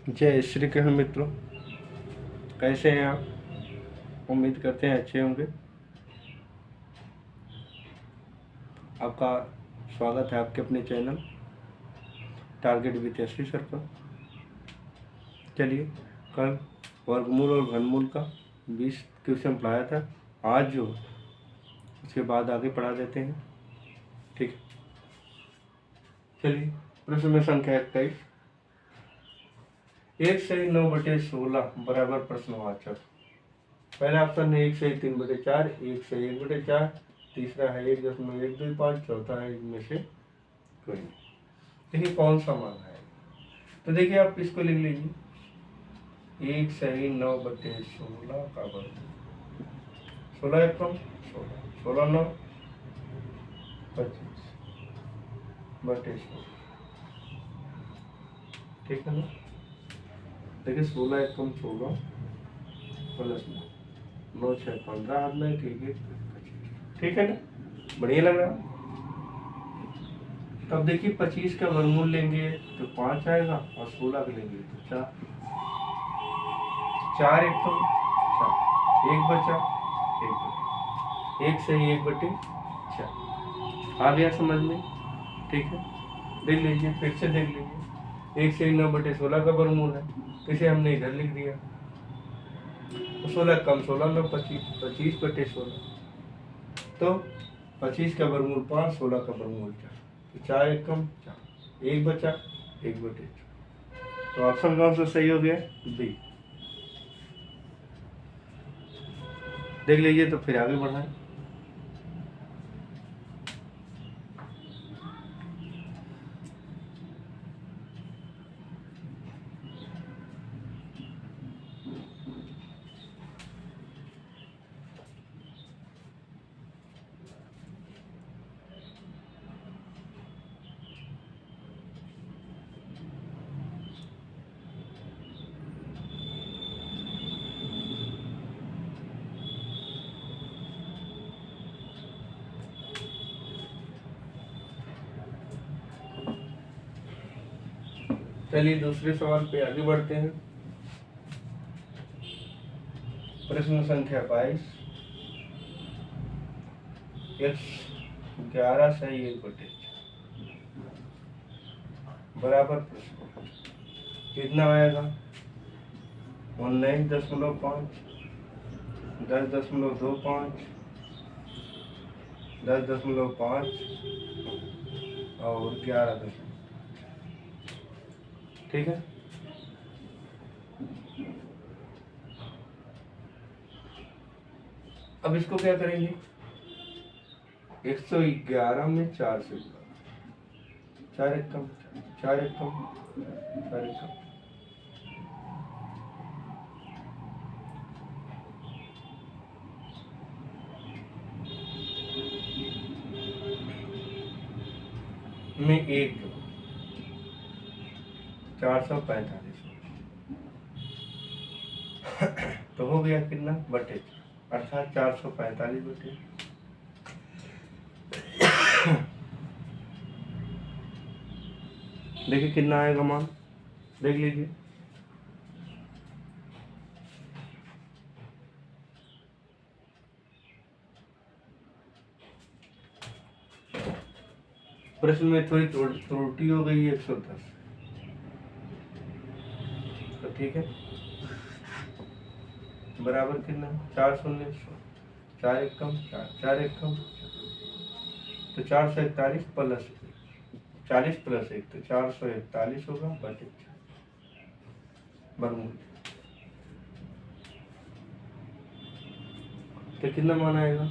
जय श्री कृष्ण मित्रों, कैसे हैं आप। उम्मीद करते हैं अच्छे होंगे। आपका स्वागत है आपके अपने channel target with Yashvi sir पर। चलिए, कल वर्गमूल और घनमूल का 20 क्वेश्चन पढ़ाया था। आज जो उसके बाद आगे पढ़ा देते हैं, ठीक है। चलिए, प्रश्न में संख्या 21, 1 से 9/16 बराबर प्रश्नवाचक। पहला ऑप्शन है 1 से 3/4, 1 से 1/4, तीसरा है 1.125, चौथा है इनमें से कोई नहीं। देखिए कौन सा मान है। तो देखिए आप इसको लिख लीजिए, 1 से 9/16 का वर्ग, 16 एकम 16, 16 9 25/16, ठीक है ना। देखिए 16 एकम 16 प्लस 9 6 15, हाथ में 1 ठीक है ना, बढ़िया लग रहा। तब देखिए 25 का वर्गमूल लेंगे तो 5 आएगा और 16 का लेंगे तो 4, 4 एकम 4, 1 बचा 1 से 1/4 आ गया समझ में, ठीक है। देख लीजिए, फिर से देख लीजिए, 1 से 9/16 का वर्गमूल है, इसे हमने इधर लिख दिया। तो 16 कम 16 में 25, 25/16, तो 25 का वर्गमूल 5, 16 का वर्गमूल 4, तो 4 एकम 4, 1 बचा 1/4। तो ऑप्शन कौन सा सही हो गया, बी। देख लीजिए, तो फिर आगे बढ़ाएं। चलिए दूसरे सवाल पे आगे बढ़ते हैं। प्रश्न संख्या 22, 11 से 1/4 बराबर प्रश्न कितना आएगा, 19.5, 10.25, 10.5 और 11, ठीक है। अब इसको क्या करेंगे, 111 में 4 से गुणा, 4 एकम 4 एकम 4 एकम, में 1 445 तो हो गया कितना बटे, अर्थात 445 बटे। देखिए कितना आएगा मान, देख लीजिए। प्रश्न में थोड़ी त्रुटि हो गई है, 110, तो ठीक है। बराबर कितना, 4 शून्य 4 एकम 4, 4 एकम, तो 441 प्लस 40 प्लस 1, तो 441 होगा बटे वर्गमूल। तो कितना मान आएगा,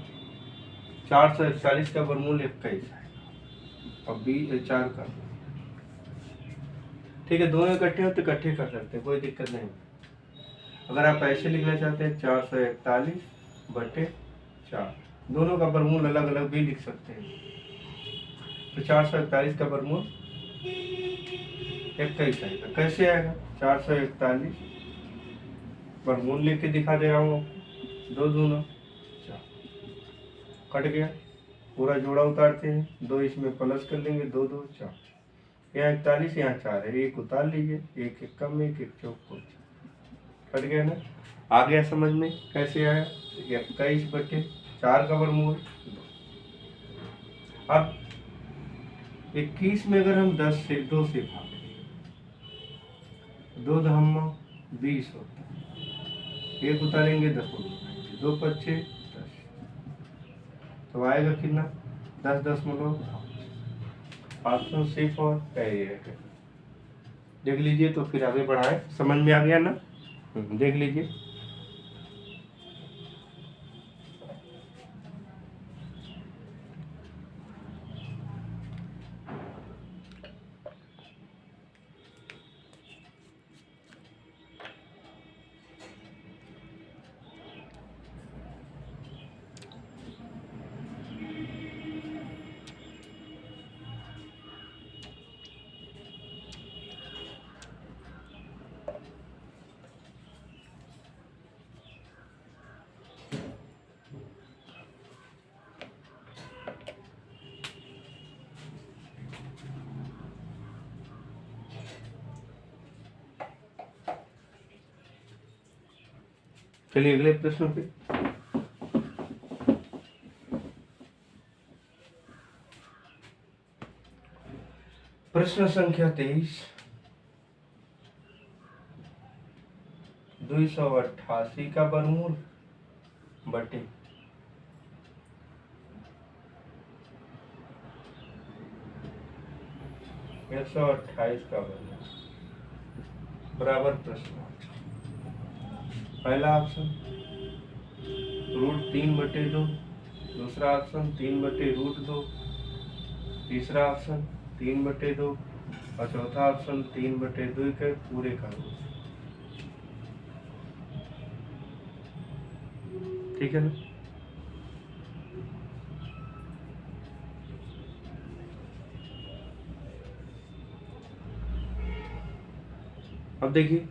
441 का वर्गमूल 21 है और 4 का, ठीक है। दोनों इकट्ठे हो तो इकट्ठे कर सकते हैं, कोई दिक्कत नहीं। अगर आप ऐसे लिखना चाहते हैं 441/4, दोनों का वर्गमूल अलग अलग भी लिख सकते हैं। तो 441 का वर्गमूल 21 आएगा। कैसे आएगा, 441 वर्गमूल लिख के दिखा दे रहा हूँ, 2 दूना 4, कट गया, पूरा जोड़ा उतारते हैं, 2 इसमें प्लस कर लेंगे, 2 2 4, यहाँ 41, यहाँ 4 है, एक उतार लीजिए, एक एक कम, एक एक चौक कट गया ना। आ गया समझ में कैसे आया? 21/4 का वर्गमूल। अब 21 में अगर हम 10 से 2 से भागें, 2 दहम्मा 20 होता है, एक उतारेंगे 10 उतारेंगे, 2 पच्चे 10, तो आएगा कितना? 10 ऑप्शन सिर्फ और है। देख लीजिए, तो फिर आगे बढ़ाएं। समझ में आ गया ना? देख लीजिए। चलिए अगले प्रश्न पे। प्रश्न संख्या 23, 288 का वर्गमूल बटे 128 का वर्गमूल बराबर प्रश्न। पहला ऑप्शन √3/2, दूसरा ऑप्शन 3/√2, तीसरा ऑप्शन 3/2 और चौथा ऑप्शन 3/2 के पूरे का रूट। ठीक है ना? अब देखिए,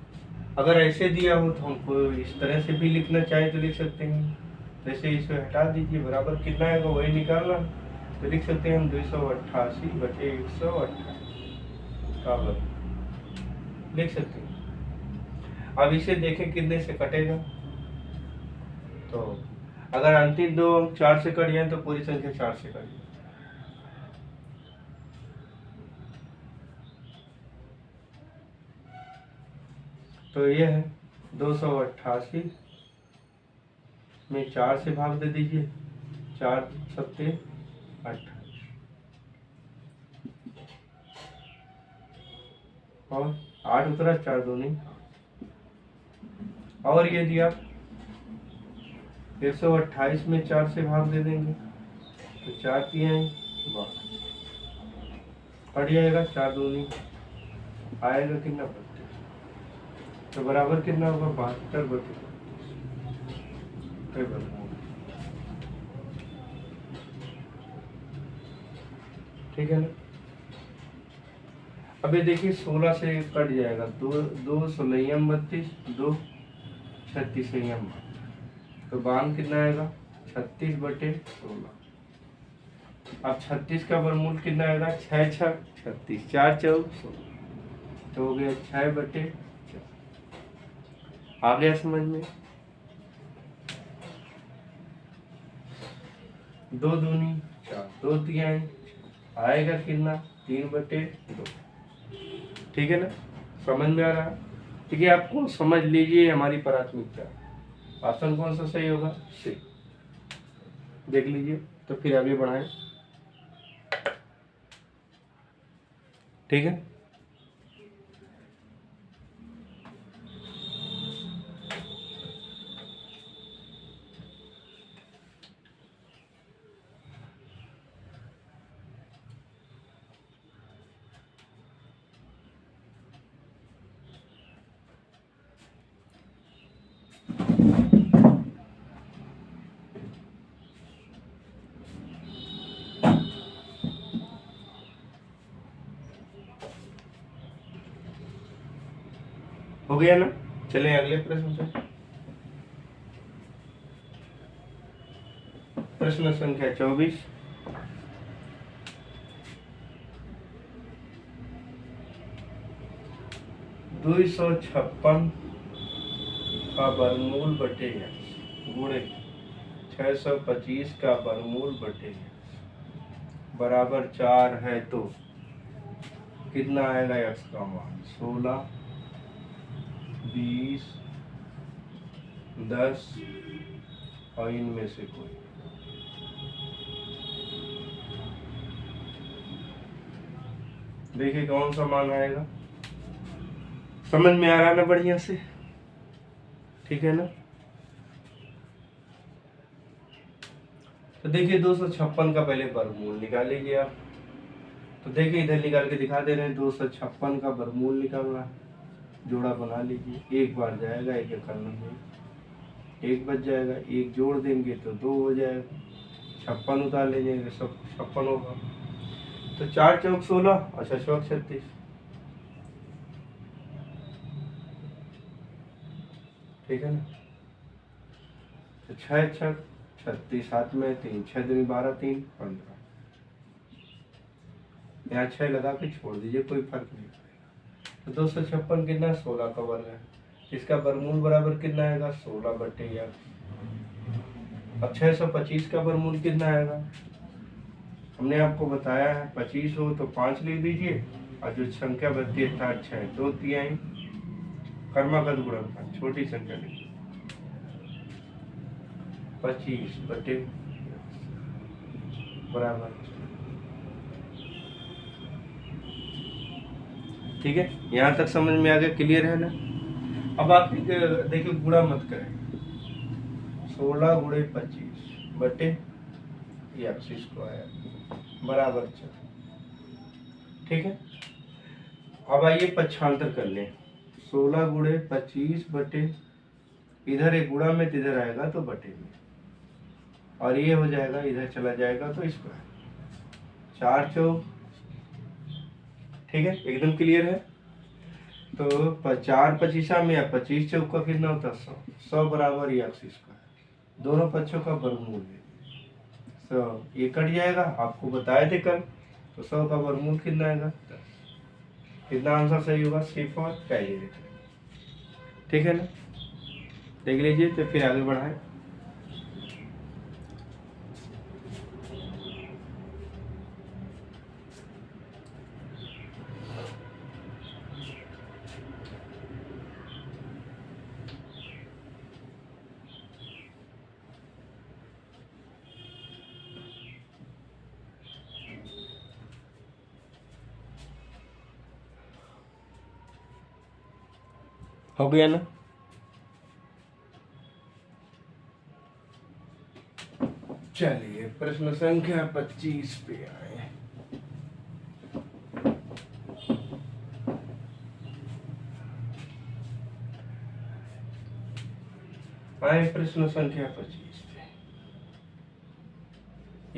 अगर ऐसे दिया हो तो हमको इस तरह से भी लिखना चाहे तो लिख सकते हैं। जैसे इसे हटा दीजिए, बराबर कितना आएगा वही निकालना, तो लिख सकते हैं हम 288/128 का वर्ग लिख सकते हैं। अब इसे देखें कितने से कटेगा, तो अगर अंतिम 2 अंक 4 से कट जाए तो पूरी संख्या 4 से कट जाए। तो ये है 288 में 4 से भाग दे दीजिए, 4 सत्ते 28 और 8 उतरा, 4 दूनी। और यदि आप 128 में 4 से भाग दे देंगे तो 4 तिहाई 12 कट जाएगा, 4 दूनी आएगा कितना? 32। तो बराबर कितना होगा? 72/32। ठीक है ना? अभी देखिए 16 से कट जाएगा, 2 16 32, 2 36 तो बान कितना आएगा? 36/16। अब 36 का वर्गमूल कितना आएगा? 6 6 36, 4 4 16, तो हो गया 6/4। आ गया समझ में? 2 दूनी 4, 2 तिहाई आएगा कितना? 3/2। ठीक है ना? समझ में आ रहा है? ठीक है, आपको समझ लीजिए हमारी प्राथमिकता। ऑप्शन कौन सा सही होगा? सी। देख लीजिए, तो फिर आगे बढ़ाएं। ठीक है, हो गया ना? चलें अगले प्रश्न पे। प्रश्न संख्या 24, 256 का वर्गमूल बटे x गुणे 625 का वर्गमूल बटे x बराबर 4 है तो कितना आएगा x का मान? 16, 20, 10 और इनमें से कोई। देखिए कौन सा मान आएगा, समझ में आ रहा है ना बढ़िया से? ठीक है ना? तो देखिए 256 का पहले वर्गमूल निकाल लीजिए आप। तो देखिए इधर निकाल के दिखा दे रहे हैं, 256 का वर्गमूल निकालना है, जोड़ा बना लीजिए। एक बार जाएगा, एक एक करना है, एक बच जाएगा, एक जोड़ देंगे तो 2 हो जाएगा, 56 उतार ले जाएंगे, सब 56 होगा। तो 4 चौक 16 और 6 चौक 36, ठीक है ना? तो 6 छक 36, 7 में 3, 6 दूनी 12, 3 15। यहाँ 6 लगा के छोड़ दीजिए, कोई फर्क नहीं पड़ेगा। तो 256 कितना? 16 का वर्ग है। इसका वर्गमूल बराबर कितना आएगा? 16 बटे x। अब 625 का वर्गमूल कितना आएगा? हमने आपको बताया है 25 हो तो 5 लिख दीजिए, और जो संख्या बनती है 6 2 तिहाई कर्मागत गुणनफल छोटी संख्या लिखिए, 25 बटे बराबर। ठीक है, यहाँ तक समझ में आ गया? क्लियर है ना? अब आप देखिए गुणा मत करें, 16 गुणे 25 बटे x स्क्वायर बराबर 4। ठीक है, अब आइए पक्षांतर कर लें। 16 गुणे 25 बटे, इधर एक गुणा में इधर आएगा तो बटे में, और ये हो जाएगा इधर चला जाएगा तो स्क्वायर, 4 चौक। ठीक है, एकदम क्लियर है? तो 4 पचीसा में या 25 चौक का कितना होता है? 100। 100 बराबर x स्क्वायर, दोनों पक्षों का वर्गमूल है। 100 ये कट जाएगा, आपको बताए थे कल। तो 100 का वर्गमूल कितना आएगा? 10। कितना आंसर सही होगा? सिर्फ और कैलकुलेटर। ठीक है ना? देख लीजिए, तो फिर आगे बढ़ाएं। हो गया ना? चलिए प्रश्न संख्या 25 पे आए। प्रश्न संख्या 25 पे,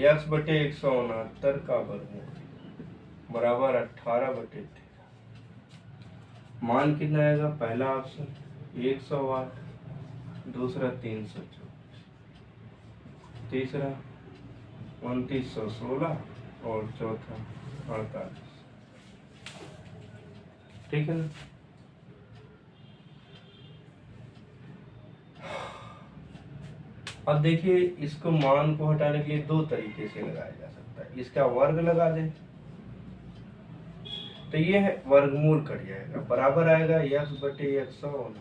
x बटे 169 का वर्गमूल बराबर 18 बटे 13। मान कितना आएगा? पहला ऑप्शन 108, दूसरा 324, तीसरा 2916 और चौथा 48। ठीक है ना? अब देखिए, इसको मान को हटाने के लिए 2 तरीके से लगाया जा सकता है। इसका वर्ग लगा दें तो ये है वर्गमूल कट जाएगा, बराबर आएगा x बटे 169।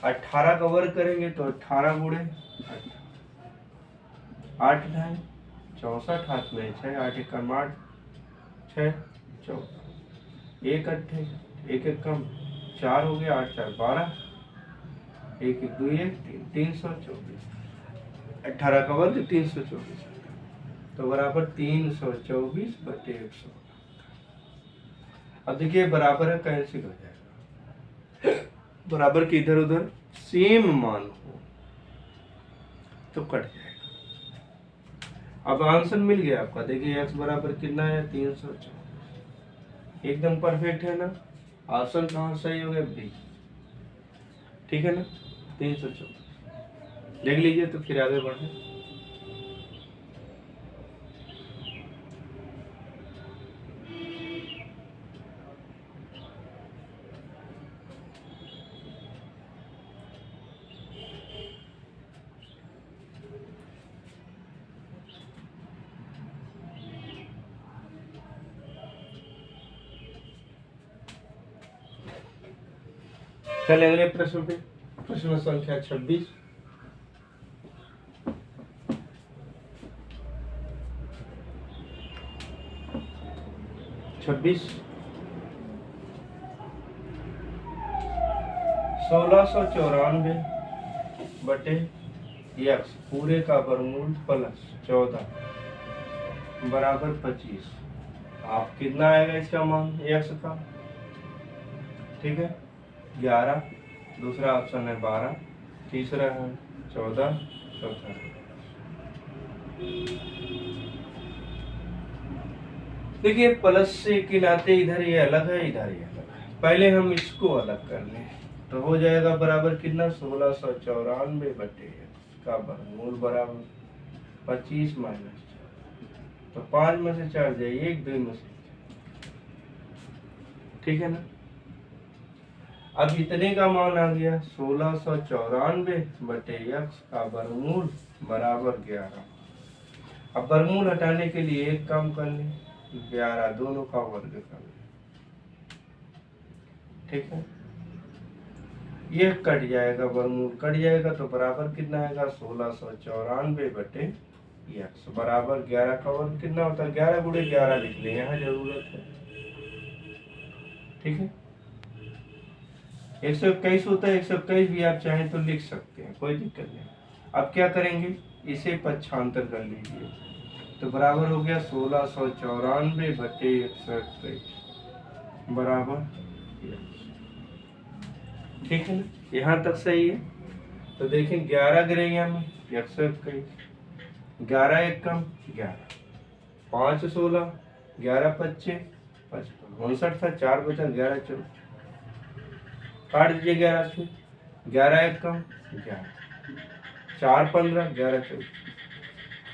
18 का वर्ग करेंगे तो 18 गुणे 8 ढाई 64, हाथ में 6, 8 एक कम 8, 6 14, 1 अट्ठे 1 एक कम 4 हो गया, 8 4 12, 1 1 2 1 3, 324। 18 का वर्ग 324, तो बराबर 324 बटे 100। अब देखिए बराबर है, कैंसिल हो जाएगा। बराबर के इधर उधर सेम मान हो तो कट जाएगा। अब आंसर मिल गया आपका। देखिए x बराबर कितना है? 324। एकदम परफेक्ट है ना? ऑप्शन कहाँ सही हो गया? बी। ठीक है ना? 324 देख लीजिए, तो फिर आगे बढ़े। चले अगले प्रश्न पे। प्रश्न संख्या 26। छब्बीस 1694 बटे यक्स पूरे का वर्गमूल प्लस 14 बराबर 25। आप कितना आएगा इसका मान यक्स का? ठीक है, 11, दूसरा ऑप्शन है 12, तीसरा है 14, चौथा है। देखिए प्लस से के नाते इधर ये अलग है, इधर ये अलग है। पहले हम इसको अलग कर लें तो हो जाएगा बराबर कितना? 1694 बटे का वर्गमूल बराबर 25 माइनस 4। तो 5 में से 4 जाए 1, 2 में से 4। ठीक है ना। अब इतने का मान आ गया 1694 बटे यक्स का वर्गमूल बराबर 11। अब वर्गमूल हटाने के लिए एक काम कर लें, 11 दोनों का वर्ग कर लें। ठीक है, ये कट जाएगा, वर्गमूल कट जाएगा तो बराबर कितना आएगा? 1694 बटे यक्स बराबर 11 का वर्ग कितना होता है? 11 गुणे 11 लिख लें, यहाँ जरूरत है। ठीक है, 121 होता है, 121 भी आप चाहें तो लिख सकते हैं, कोई दिक्कत नहीं। अब क्या करेंगे, इसे पक्षांतर कर लीजिए तो बराबर हो गया 1694 बटे 121 बराबर। ठीक है ना, यहाँ तक सही है। तो देखें 11 गिरेगा में 121, 11 एक कम 11, 5 16, 11 25 55, 59 था, 4 बचा, 11 24, काट दीजिए 11 से, 11 एक कम 11, 4 15, 11 24,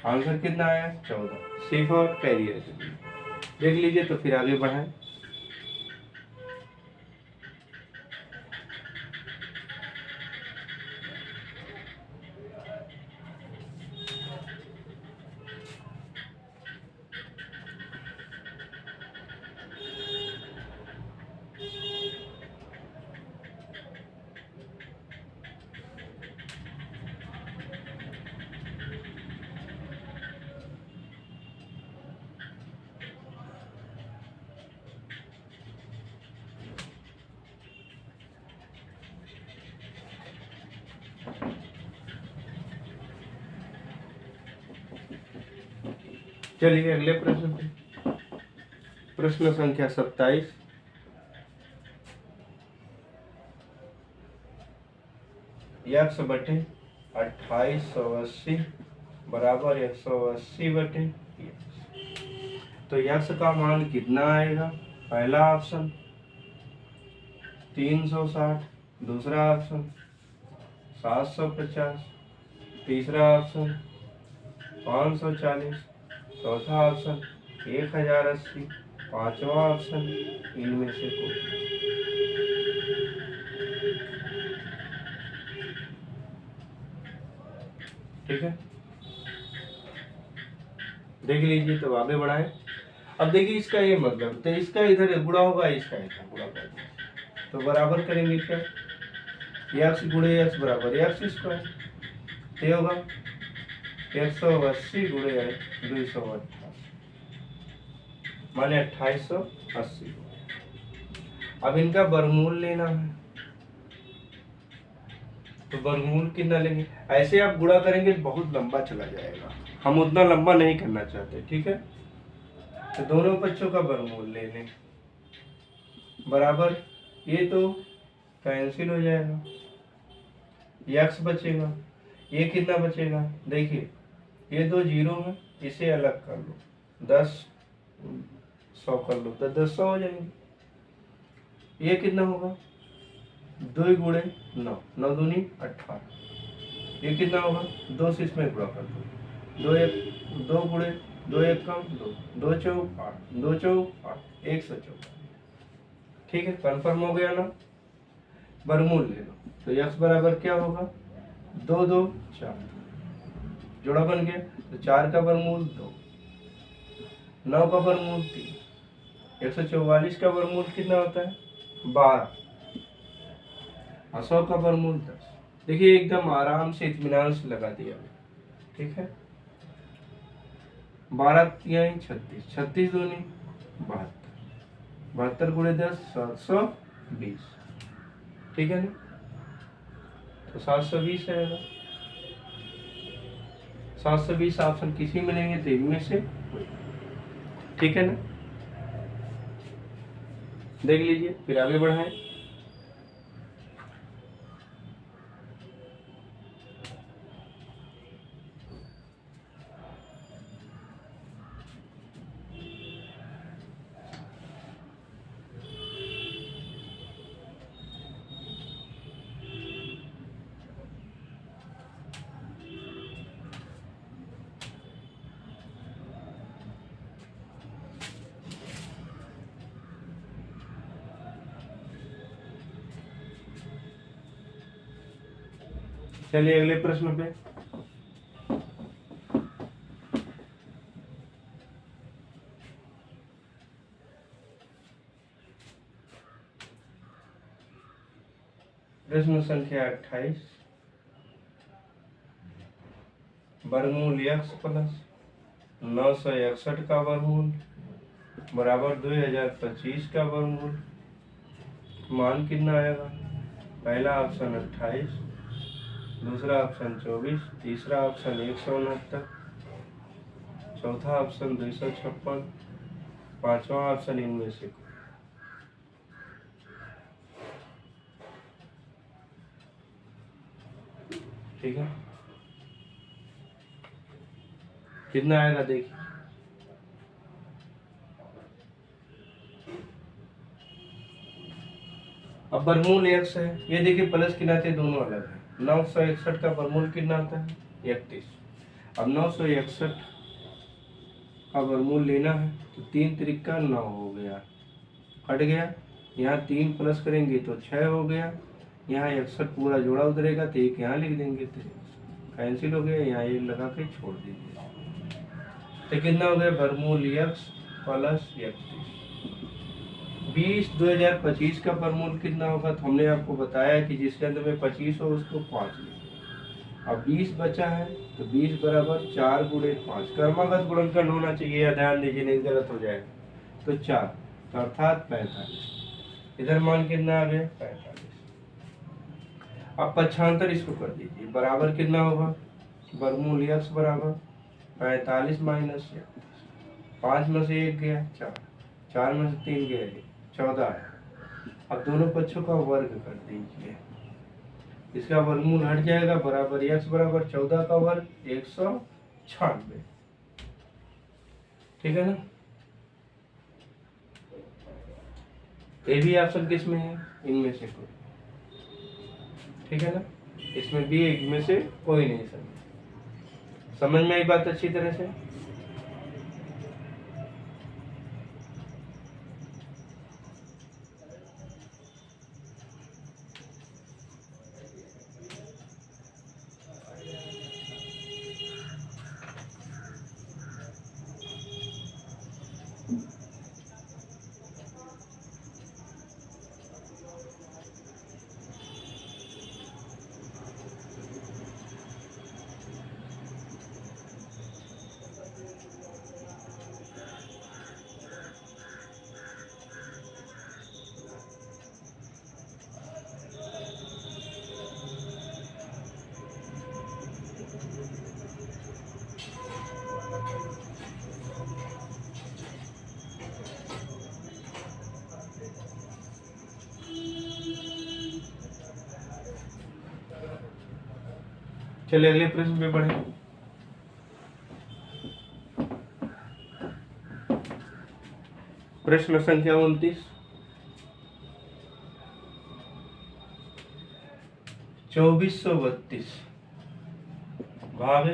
आंसर कितना आया? 14। सिर्फ और कैरियर देख लीजिए तो फिर आगे बढ़ाएं। चलिए अगले प्रश्न पे। प्रश्न संख्या 27। यक्स बटे 2880 बराबर 180 बटे यक्स। तो यक्स का मान कितना आएगा? पहला ऑप्शन 360, दूसरा ऑप्शन 750, तीसरा ऑप्शन 540, चौथा ऑप्शन 1080, पांचवा ऑप्शन इनमें से कोई। ठीक है, देख लीजिए तो आगे बढ़ाएं। अब देखिए इसका ये मतलब, तो इसका इधर गुणा होगा, इसका इधर गुणा होगा, तो बराबर करेंगे क्या? यक्स गुणे यक्स बराबर यक्स स्क्वायर, ये होगा 180 गुणे 288 माने 2880। अब इनका वर्गमूल लेना है तो वर्गमूल कितना लेंगे? ऐसे आप गुणा करेंगे तो बहुत लंबा चला जाएगा, हम उतना लंबा नहीं करना चाहते। ठीक है, तो दोनों बच्चों का वर्गमूल ले लें बराबर, ये तो कैंसिल हो जाएगा, यक्स बचेगा, ये कितना बचेगा? देखिए ये दो जीरो है, इसे अलग कर लो, 10 100 कर लो तो 10 100 हो जाएंगे। ये कितना होगा? 2 गुणे 9, 9 दूनी 18। ये कितना होगा? 2 से इसमें गुणा कर दो, 2 गुणे 2 एक कम 2, 2 चौक 8, 2 चौक 8, 114। ठीक है, कंफर्म हो गया ना। वर्गमूल ले लो तो यक्स बराबर क्या होगा? 2 2 4, जोड़ा बन गया। तो 4 का वर्गमूल 2, 9 का वर्गमूल 3, 144 का वर्गमूल कितना होता है? 12, और 100 का वर्गमूल 10। देखिए एकदम आराम से इत्मीनान से लगा दिया, ठीक है। 12 तिहाई 36, 36 दूनी 72, 72 गुणे 10 720, ठीक है ना। तो 720 रहेगा। 720 ऑप्शन किसी में लेंगे तो इनमें से, ठीक है ना। देख लीजिए, फिर आगे बढ़ाएं। चलिए अगले प्रश्न पे। प्रश्न संख्या 28, वर्गमूल x प्लस 961 का वर्गमूल बराबर 2025 का वर्गमूल, मान कितना आएगा। पहला ऑप्शन 28, दूसरा ऑप्शन 24, तीसरा ऑप्शन 169, चौथा ऑप्शन 256, पांचवा ऑप्शन इनमें से कोई। ठीक है, कितना आएगा देखिए। अब वर्गमूल x है, ये देखिए प्लस के नाते दोनों अलग है। 961 का वर्गमूल कितना आता है 31। अब 961 का वर्गमूल लेना है तो 3 त्रिका 9 हो गया, कट गया। यहाँ 3 प्लस करेंगे तो 6 हो गया। यहाँ 61 पूरा जोड़ा उतरेगा तो एक यहाँ लिख देंगे तो कैंसिल हो गया। यहाँ एक लगा के छोड़ दीजिए तो कितना हो गया वर्गमूल x प्लस 31। 20/2025 का वर्गमूल कितना होगा तो हमने आपको बताया कि जिसके अंदर में 25 हो उसको 5 लिखें। अब 20 बचा है तो 20 बराबर 4 गुणे 5, क्रमागत गुणनखंड होना चाहिए, ध्यान दीजिए नहीं गलत हो जाएगा। तो 4 तो अर्थात 45। इधर मान कितना आ गया 45। अब पक्षांतर इसको कर दीजिए, बराबर कितना होगा वर्गमूल x बराबर 45 माइनस 5 में से 1 गया 4, 4 में से 3 गया 14 है। अब दोनों पक्षों का वर्ग कर दीजिए, इसका वर्गमूल हट जाएगा, बराबर x बराबर 14 का वर्ग 196, ठीक है ना। ये भी ऑप्शन किस में है इनमें से कोई, ठीक है ना। इसमें भी इनमें से कोई नहीं। समझ में आई बात अच्छी तरह से। चलिए अगले प्रश्न पे बढ़े। प्रश्न संख्या 29, 2432 भाग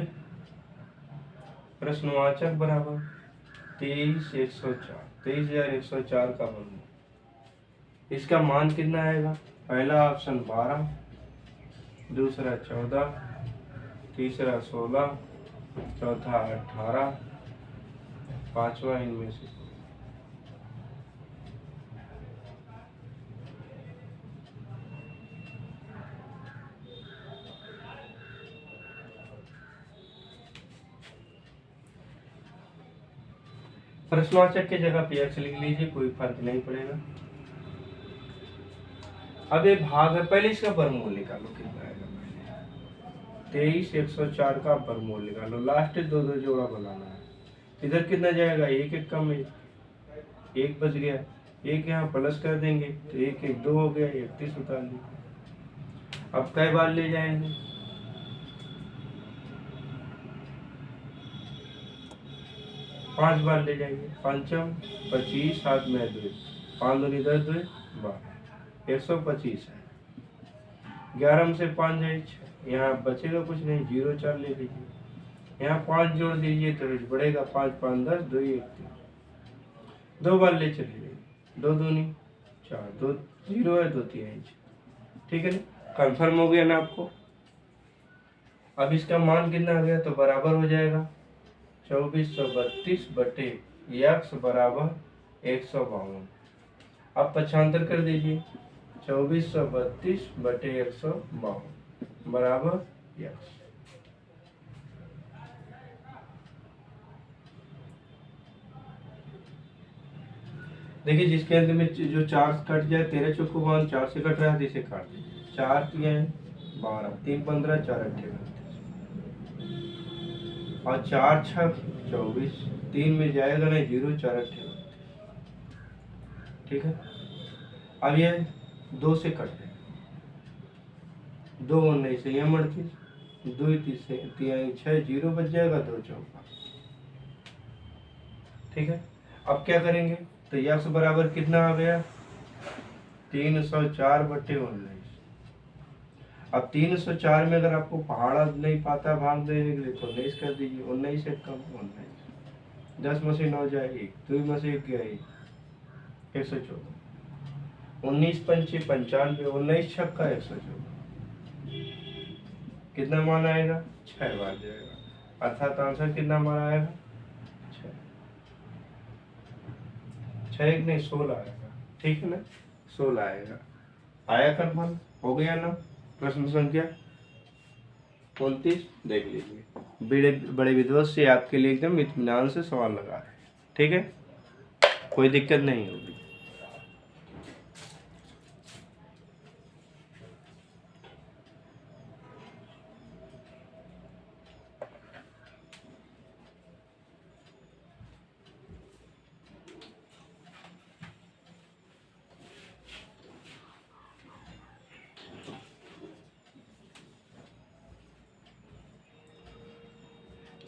प्रश्नवाचक बराबर 23,104 का वर्गमूल। इसका मान कितना आएगा। पहला ऑप्शन 12, दूसरा 14, तीसरा 16, चौथा 18, पांचवा इनमें से। प्रश्नवाचक की जगह पे x लिख लीजिए, कोई फर्क नहीं पड़ेगा। अब ये भाग है, पहले इसका वर्गमूल निकालो कितना आएगा। पहले 23 104 का वर्गमूल निकालो, लास्ट दो दो जोड़ा बनाना है। इधर कितना जाएगा, एक एक कम है, एक बच गया, एक यहाँ प्लस कर देंगे तो एक एक दो हो गया, 31 उतार लीजिए। अब कई बार ले जाएंगे, 5 बार ले जाएंगे। 5 25 हाथ में 2, 5 दूनी 10 2 12, 125 है। 11 में से 5 जाए 6, यहाँ बचेगा कुछ नहीं, 0 4 ले लीजिए। यहाँ 5 जोड़ दीजिए तो बढ़ेगा, 5 5 10 2 1 3, 2 बार ले चलिए, 2 दूनी 4, 2 0 है 2 3 6, ठीक है ना, कंफर्म हो गया ना आपको। अब इसका मान कितना आ गया, तो बराबर हो जाएगा 2432 बटे x बराबर 152। अब पक्षांतर कर दीजिए, 2432 बटे 152 बराबर x। देखिए जिसके अंत में जो 4 कट जाए, 13 चौको 52, 4 से कट रहा है तो इसे काट दीजिए। 4 किए 12, 3 15, 4 28 और 4 6 24, 3 में जाएगा नहीं, 0 4 28, ठीक है। अब ये 2 से कट जाएगा, 2 19 से यह 38, 2 30 से 3 6, 0 बच जाएगा, 2 चौका, ठीक है। अब क्या करेंगे, तो यक्स बराबर कितना आ गया, 304 बटे 19। अब 304 में अगर आपको पहाड़ा नहीं पाता भाग देने के लिए तो 19 कर दीजिए, 19 से कम 19, 10 में से 9 जाए 1, 2 में से 1 गया 1, 114, 19 पंचे 95, 19 छक्का 114, कितना मान आएगा, 6 बार जाएगा, अर्थात आंसर कितना मान आएगा, 6 एक नहीं 16 आएगा, ठीक है ना, 16 आएगा। आया कंफर्म हो गया ना। प्रश्न संख्या 29 देख लीजिए, बड़े विद्वत से आपके लिए एकदम इत्मीनान से सवाल लगा रहे हैं, ठीक है, कोई दिक्कत नहीं होगी।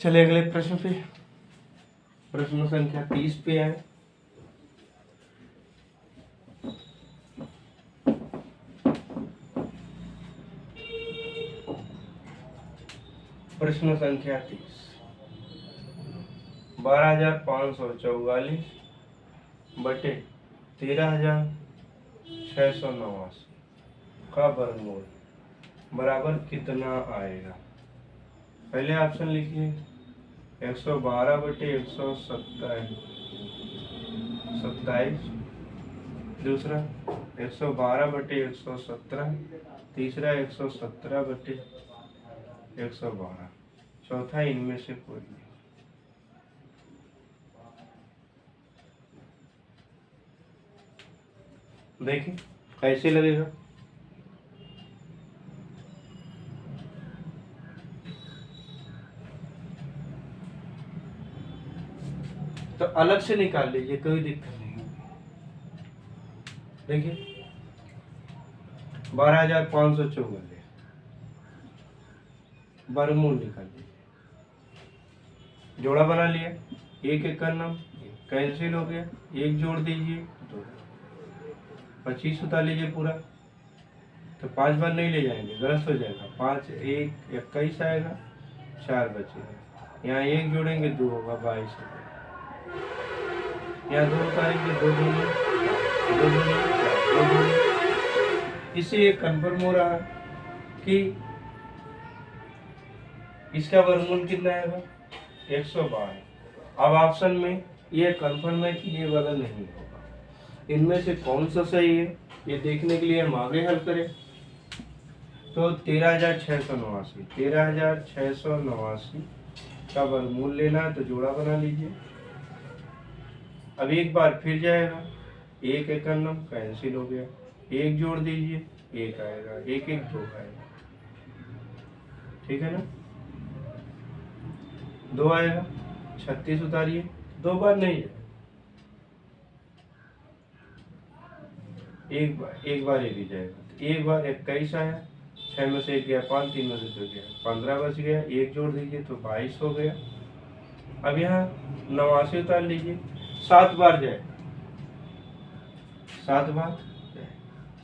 चलिए अगले प्रश्न पे, प्रश्न संख्या 30 पे आए। प्रश्न संख्या 30, 12,544 बटे 13,689 का वर्गमूल बराबर कितना आएगा। पहले ऑप्शन लिखिए, 112 बटे 127, दूसरा 112 बटे 117, तीसरा 117 बटे 112, चौथा इनमें से कोई नहीं। देखिए कैसे लगेगा, तो अलग से निकाल लीजिए, कोई दिक्कत नहीं होगी। देखिए 12,544 वर्गमूल निकाल लीजिए, जोड़ा बना लिया, एक एक करना, कैंसिल हो गया, एक जोड़ दीजिए 2, 25 उतार लीजिए पूरा, तो 5 बार नहीं ले जाएंगे, गलत हो जाएगा, 5 1 21 आएगा, 4 बचेगा, यहाँ एक जोड़ेंगे 2 होगा, 22 होगा, यहाँ 2 उतारेंगे, 2 दूनी 2 दूनी 2 दूनी। इससे ये कन्फर्म हो रहा है कि इसका वर्गमूल कितना आएगा, 112। अब ऑप्शन में ये कन्फर्म है कि ये वाला नहीं होगा, इनमें से कौन सा सही है ये देखने के लिए हम आगे हल करें। तो 13,689 का वर्गमूल लेना है, तो जोड़ा बना लीजिए, अब एक बार फिर जाएगा, एक एक करना कैंसिल हो गया, एक जोड़ दीजिए, एक आएगा, एक एक दो आएगा, ठीक है ना, दो आएगा, 36 उतारिए, दो बार नहीं जाए, एक बार एक ही जाएगा, एक बार 21 आया, 6 में से एक गया 5, 3 में से 2 गया 15 बच गया, एक जोड़ दीजिए तो 22 हो गया। अब यहाँ 89 उतार लीजिए, 7 बार जाए, 7 बार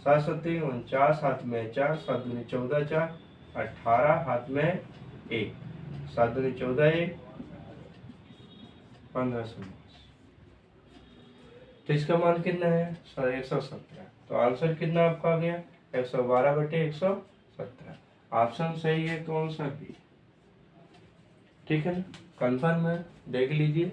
7 सत्ते 49, हाथ में 4, 7 दूनी 14, 4 18, हाथ में 1, 7 दूनी 14, 1 15। तो इसका मान कितना है 117। तो आंसर कितना आपका आ गया 112/117। ऑप्शन सही है कौन सा भी, ठीक है ना, कंफर्म है, देख लीजिए।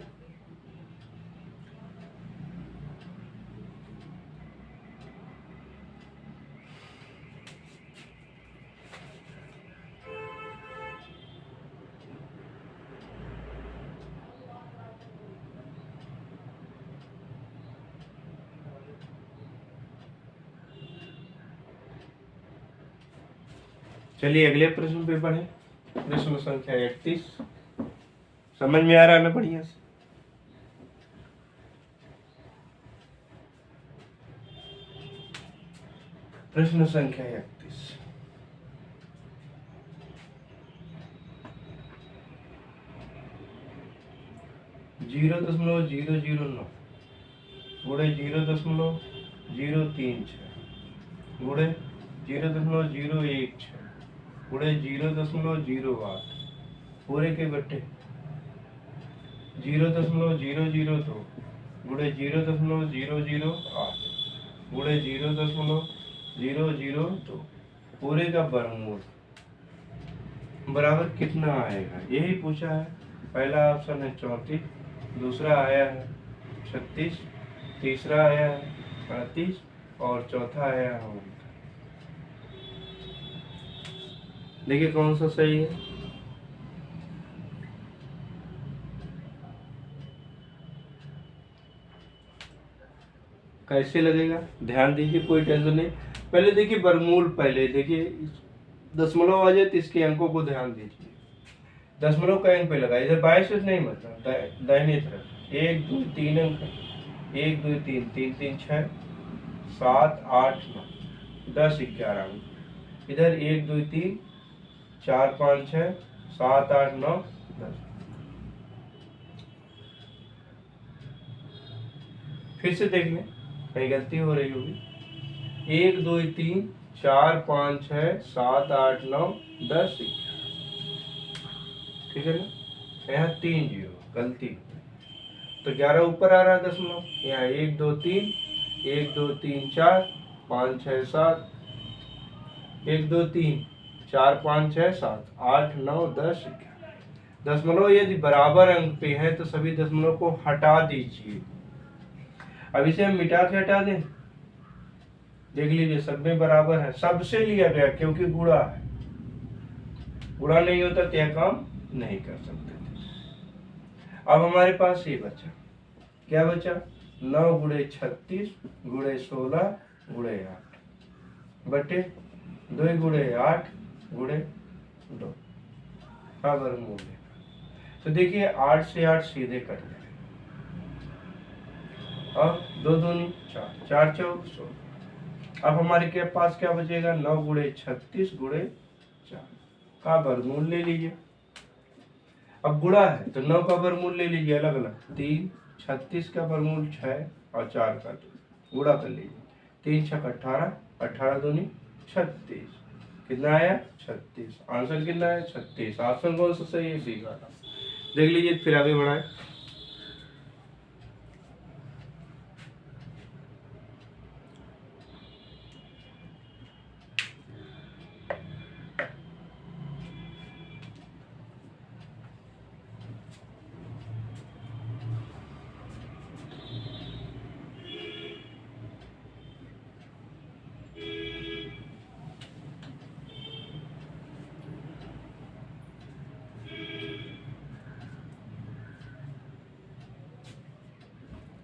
चलिए अगले प्रश्न पे बढ़े। प्रश्न संख्या 31, समझ में आ रहा है ना बढ़िया से। प्रश्न संख्या 31, 0.009 गुणे 0.036 गुणे 0.016 गुणे 0.008 पूरे के बट्टे 0.002 गुणे 0.008 गुणे 0.002 पूरे का वर्गमूल बराबर कितना आएगा, यही पूछा है। पहला ऑप्शन है 34, दूसरा आया है 36, तीसरा आया है 38 और चौथा आया है 19। देखिए कौन सा सही है। कैसे लगेगा ध्यान दीजिए, कोई टेंशन नहीं। पहले देखिए वर्गमूल, पहले देखिए दशमलव आ जाए तो इसके अंकों को ध्यान दीजिए। दशमलव का अंक पे लगा, इधर 22 नहीं, मतलब दाहिने तरफ 1 2 3 अंक, 1 2 3 3 3 6 7 8 9 10 11 अंक, इधर 1 2 3 4 5 6 7 8 9 10। फिर से देख लें, कहीं गलती हो रही होगी। 1 2 3 4 5 6 7 8 9 10 11, ठीक है ना, यहाँ 3 0 गलती, तो 11 ऊपर आ रहा है दशमलव, यहाँ 1 2 3 1 2 3 4 5 6 7 1 2 3 4 5 6 7 8 9 10 11। दशमलव यदि बराबर अंक पे है तो सभी दशमलव को हटा दीजिए। अब इसे हम मिटा के हटा दें, देख लीजिए सब में बराबर है, सबसे लिया गया क्योंकि गुणा है, गुणा नहीं होता तो यह काम नहीं कर सकते थे। अब हमारे पास ये बचा, क्या बचा 9 गुणे 36 गुणे 16 गुणे 8 बटे 2 गुणे 8 गुणे 2 का वर्गमूल है। तो देखिए 8 से 8 सीधे कट जाए, अब 2 दूनी 4 4 चौक 16। अब हमारे के पास क्या बचेगा 9 गुणे 36 गुणे 4 का वर्गमूल ले लीजिए। अब गुणा है तो 9 का वर्गमूल ले लीजिए अलग अलग, 3 36 का वर्गमूल 6 और 4 का 2 गुणा कर लीजिए, 3 6 18 18 दूनी 36, कितना आया 36। आंसर कितना है 36। ऑप्शन कौन सा सही है, सी का। देख लीजिए फिर आगे बढ़ाए।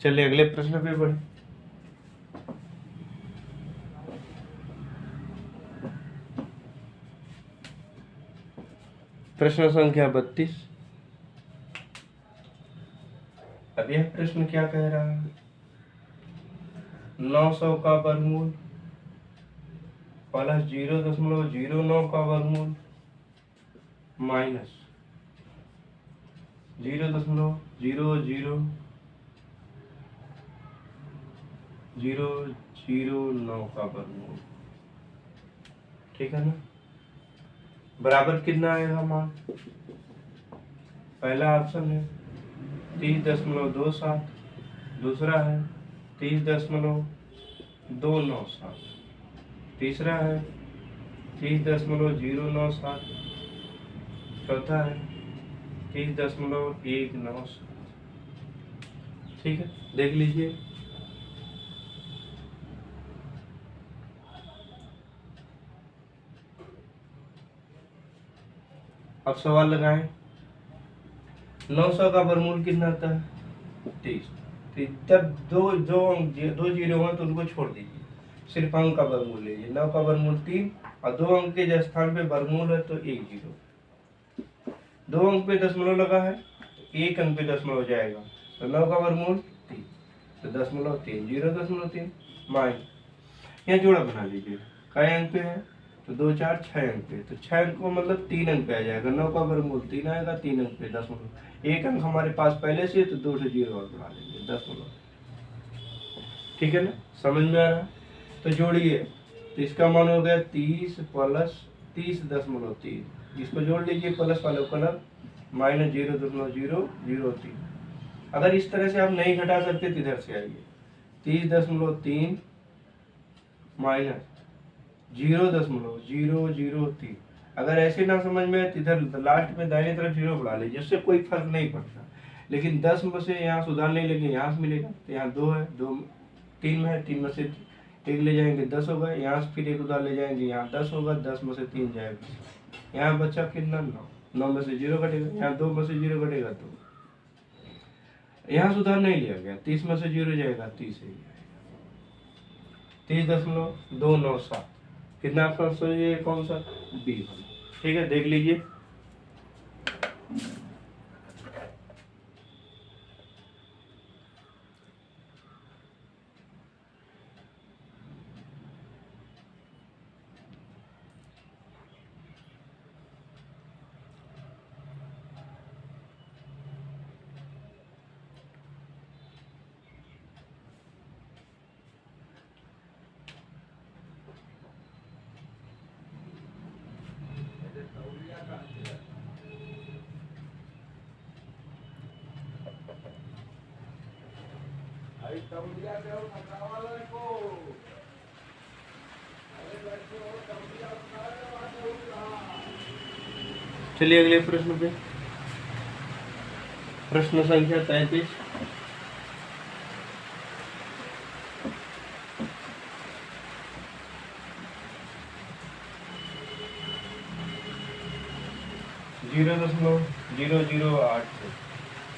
चलिए अगले प्रश्न पे बढ़े। प्रश्न संख्या 32। अब यह प्रश्न क्या कह रहा है? 900 का वर्गमूल प्लस 0.09 का वर्गमूल माइनस 0.00009 का वर्गमूल, ठीक है ना। बराबर कितना आएगा मान? पहला ऑप्शन है 30.27, दूसरा है 30.297, तीसरा है 30.097, चौथा है 30.197। ठीक है, देख लीजिए। अब सवाल लगाएं। 900 का वर्गमूल कितना आता है? 30। तब दो जीरो हैं तो उनको छोड़ दीजिए, सिर्फ अंक का वर्गमूल लीजिए। 9 का वर्गमूल 3 और 2 अंक के जो स्थान पे वर्गमूल है तो 1 जीरो। 2 अंक पे दशमलव लगा है तो 1 अंक पे दशमलव जाएगा, तो 9 का वर्गमूल 3, तो 0.3 0.3 माइनस, यहाँ जोड़ा बना लीजिए। कई अंक पे है तो 2 4 6 अंक पे, तो 6 अंक को मतलब 3 अंक पे आ जाएगा। 9 का वर्गमूल 3 आएगा, 3 अंक पे दशमलव, 1 अंक हमारे पास पहले से, तो 2 से 0 और बढ़ा लेंगे दशमलव। ठीक है ना, समझ में आ रहा है? तो जोड़िए, तो इसका मान हो गया 30 प्लस 30.3, इसको जोड़ लीजिए प्लस वाले कलर, माइनस 0.003। अगर इस तरह से आप नहीं घटा सकते तो इधर से आइए, 30.3 माइनस 0.003। अगर ऐसे ना समझ में आए तो इधर लास्ट में दाहिने तरफ 0 बढ़ा लीजिए, उससे कोई फर्क नहीं पड़ता। लेकिन 10 में से यहाँ से उधार नहीं लेंगे, यहाँ से मिलेगा, तो यहाँ 2 है, 3 में है, 3 में से 1 ले जाएंगे 10 होगा, यहाँ से फिर 1 उधार ले जाएंगे, यहाँ 10 होगा, 10 में से 3 जाएगा, यहाँ बच्चा कितना 9, 9 में से 0 कटेगा, यहाँ 2 में से 0 कटेगा, तो यहाँ से उधार नहीं लिया गया, 30 में से 0 जाएगा, 30 है, 30.297। कितना ऑप्शन सोचिए कौन सा? बी वाला। ठीक है, देख लीजिए। चलिए अगले प्रश्न पे। प्रश्न संख्या 33। जीरो 0.008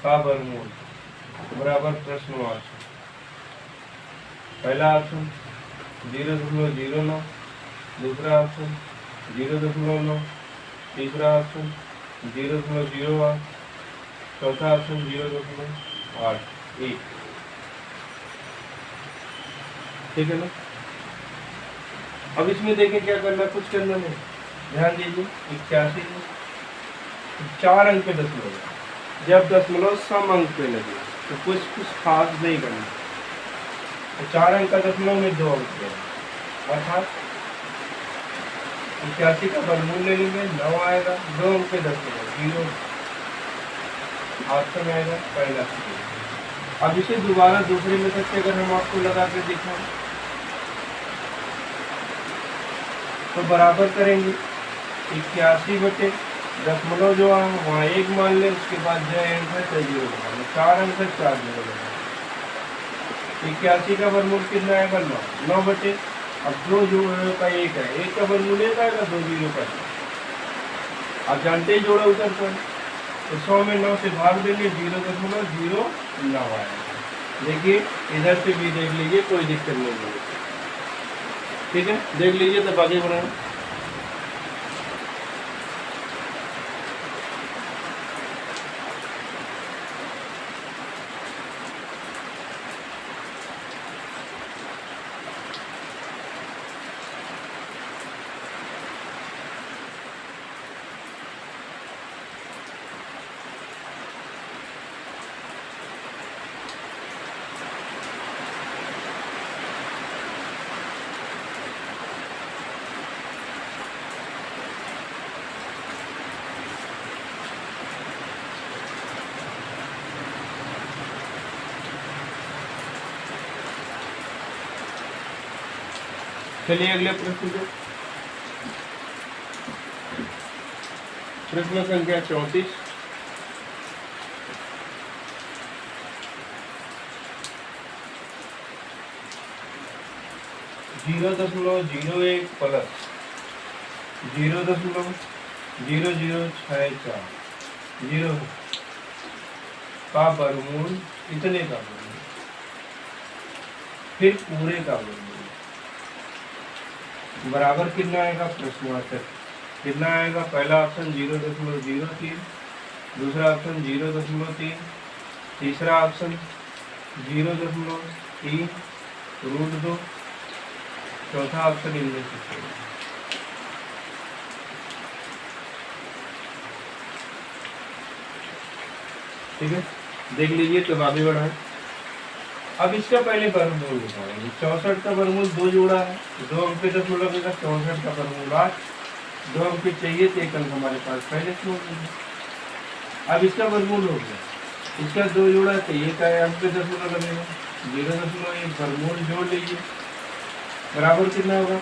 का वर्गमूल बराबर प्रश्नवाची। पहला ऑप्शन 0.09, दूसरा ऑप्शन 0.9, तीसरा ऑप्शन 0.08, चौथा ऑप्शन 0.81। ठीक है ना। अब इसमें देखें क्या करना, कुछ करना नहीं, ध्यान दीजिए। 81 4 अंक पे दशमलव, जब दशमलव सम अंक पे लगे तो कुछ खास नहीं करना। तो 4 अंक का दशमलव में 2 अंक पे, अर्थात 81 का वर्गमूल ले लेंगे, 9 आएगा, 2 अंक पे दशमलव 0 ऑप्शन आएगा पहला। अब इसे दोबारा दूसरे मेथड से अगर हम आपको लगा कर दिखाएं तो बराबर करेंगे 81 बटे दशमलव जो है वहाँ 1 मान ले, उसके बाद जो अंक है तो 0 मान ले, 4 अंक है 4 0 लगा। 81 का वर्गमूल कितना आएगा 9 बटे, अब 2 जोड़ों का 1 है, 1 का वर्गमूल 1 आएगा, 2 0 का। आप जानते ही जोड़ा उधर पर, तो 100 में 9 से भाग देंगे, 0.09 आएगा। देखिए इधर से भी देख लीजिए, कोई दिक्कत नहीं होगी। ठीक है, देख लीजिए तब आगे बढ़ाएं। चलिए अगले प्रश्न पे। प्रश्न संख्या 34। जीरो दशमलव 01 प्लस 0.0064 जीरो का वर्गमूल कितने का वर्गमूल, फिर पूरे का वर्गमूल बराबर कितना आएगा, प्रश्नवाचक कितना आएगा। पहला ऑप्शन 0.03, दूसरा ऑप्शन 0.3, तीसरा ऑप्शन 0.3√2, चौथा ऑप्शन इनमें से कोई। ठीक है, देख लीजिए तो आगे बढ़ाएं। अब इसका पहले वर्गमूल निकालेंगे। 64 का वर्गमूल 2 जोड़ा है, 2 अंक पे 10 लगेगा। 64 का वर्गमूल 8, 2 अंक पे चाहिए तो 1 अंक हमारे पास पहले से हो गया। अब इसका वर्गमूल हो गया, इसका 2 जोड़ा है तो ये का अंक पे 10 लगेगा। 0.1 वर्गमूल जोड़ लीजिए, बराबर कितना होगा।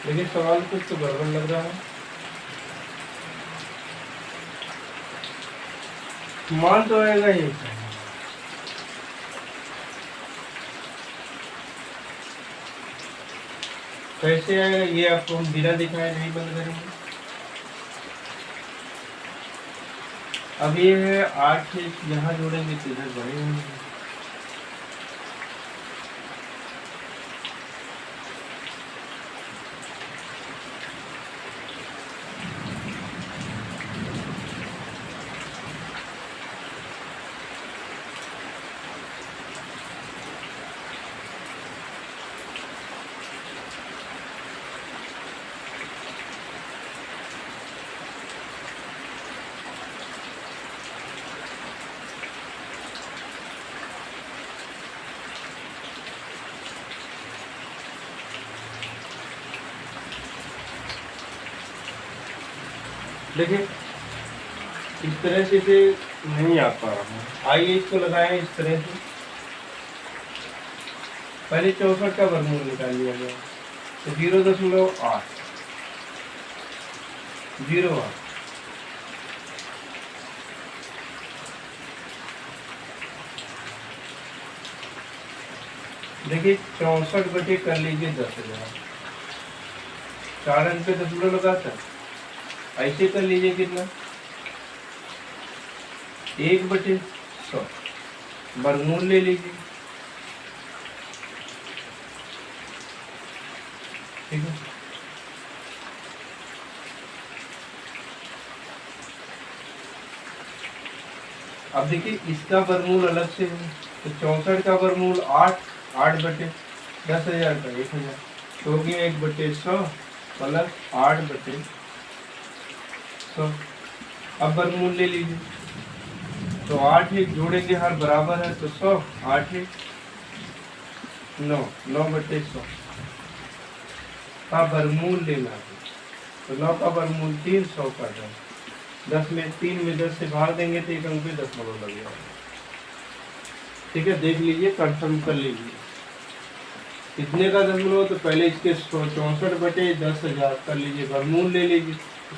लेकिन सवाल कुछ तो गड़बड़ लग रहा है। मान तो आएगा ये, कैसे आएगा ये आपको हम बिना दिखाए नहीं बंद करेंगे। अब ये है 8 यहाँ जोड़ेंगे तो इधर बड़े होंगे। देखिए इस तरह से इसे नहीं आ पा रहा है। आइए इसको लगाएं इस तरह से। पहले 64 का वर्गमूल निकाल लिया गया तो 0.8 0.8 देखिए 64 बटे कर लीजिए 10,000, 4 अंक पे 10 लगाता है। ऐसे कर लीजिए कितना 1/100 वर्गमूल ले लीजिए। ठीक है, अब देखिए इसका वर्गमूल अलग से है, तो 64 का वर्गमूल 8, 8/10,000 का 1000, तो हो गया 1/100 प्लस 8/100। अब वर्गमूल ले लीजिए, तो 8 एक जोड़ेंगे हर बराबर है तो 100, 8 एक 9, 9/100 का वर्गमूल लेना है, तो 9 का वर्गमूल 3, 100 का 10 में 3 में 10 से भाग देंगे तो एक अंक पे दशमलव लग जाएगा। ठीक है, देख लीजिए, कंफर्म कर लीजिए कितने का दशमलव, तो पहले इसके 64/10,000 कर लीजिए, वर्गमूल ले लीजिए,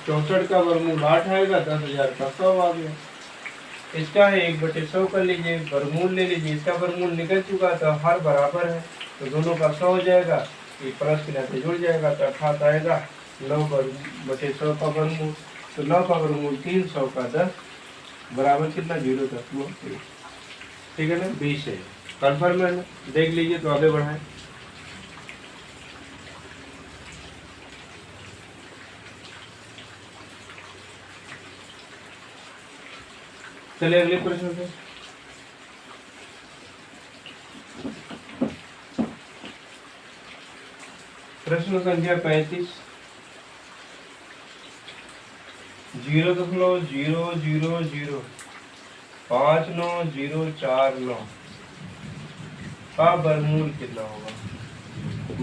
64 का वर्गमूल 8 आएगा, 10,000 का 100 आ गया। इसका है 1/100 कर लीजिए, वर्गमूल ले लीजिए, इसका वर्गमूल निकल चुका था, हर बराबर है तो दोनों का 100 हो जाएगा, ये प्लस के नाते जुड़ जाएगा, तो अर्थात आएगा 9/100 का वर्गमूल, तो 9 का वर्गमूल 3, 100 का 10 बराबर कितना 0.1। ठीक है ना, 20 है, कन्फर्म है ना, देख लीजिए, तो आगे बढ़ाएं। चलिए अगले प्रश्न पे। प्रश्न संख्या 35, 0.00059,049 का वर्गमूल कितना होगा,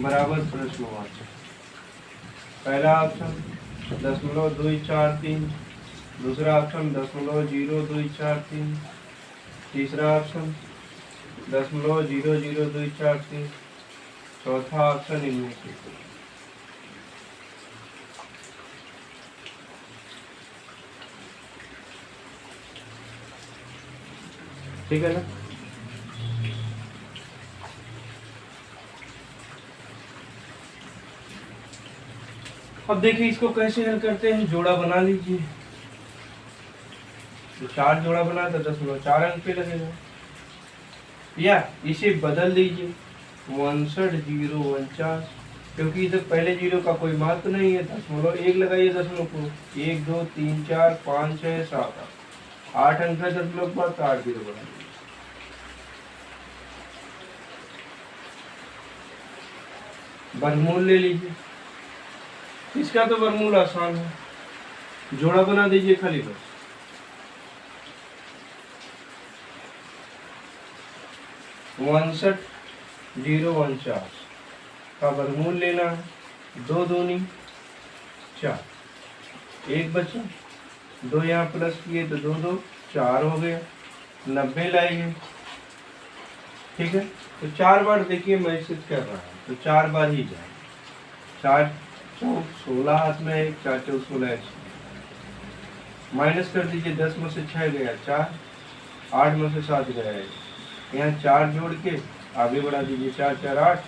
बराबर प्रश्नवाचक। पहला ऑप्शन 0.243, दूसरा ऑप्शन 0.0243, तीसरा ऑप्शन 0.00243, चौथा ऑप्शन इनमें से। ठीक है ना, अब देखिए इसको कैसे हल करते हैं, जोड़ा बना लीजिए, तो 4 जोड़ा बना तो 10.4 अंक पे लगेगा, या इसे बदल दीजिए 59,049, क्योंकि इधर पहले जीरो का कोई महत्व नहीं है, 1 लगाइए दशमलव को, 1 2 3 4 5 6 7 8 अंक है दशमलव पर, तो 8 जीरो बना दीजिए। वर्गमूल ले लीजिए, इसका तो वर्गमूल आसान है, जोड़ा बना दीजिए खाली बस, उनसठ 049 का वर्गमूल लेना है, 2 दूनी 4, 1 बचा, 2 यहाँ प्लस किए तो 2 2 4 हो गया, 90 लाइए। ठीक है, तो 4 बार देखिए मैसेज कर रहा है, तो 4 बार ही जाए, 4 4 16 हाथ में है, 4 4 16 माइनस कर दीजिए, 10 में से 6 गया 4, 8 में से 7 गया है, यहाँ 4 जोड़ के आगे बढ़ा दीजिए, 4 4 8।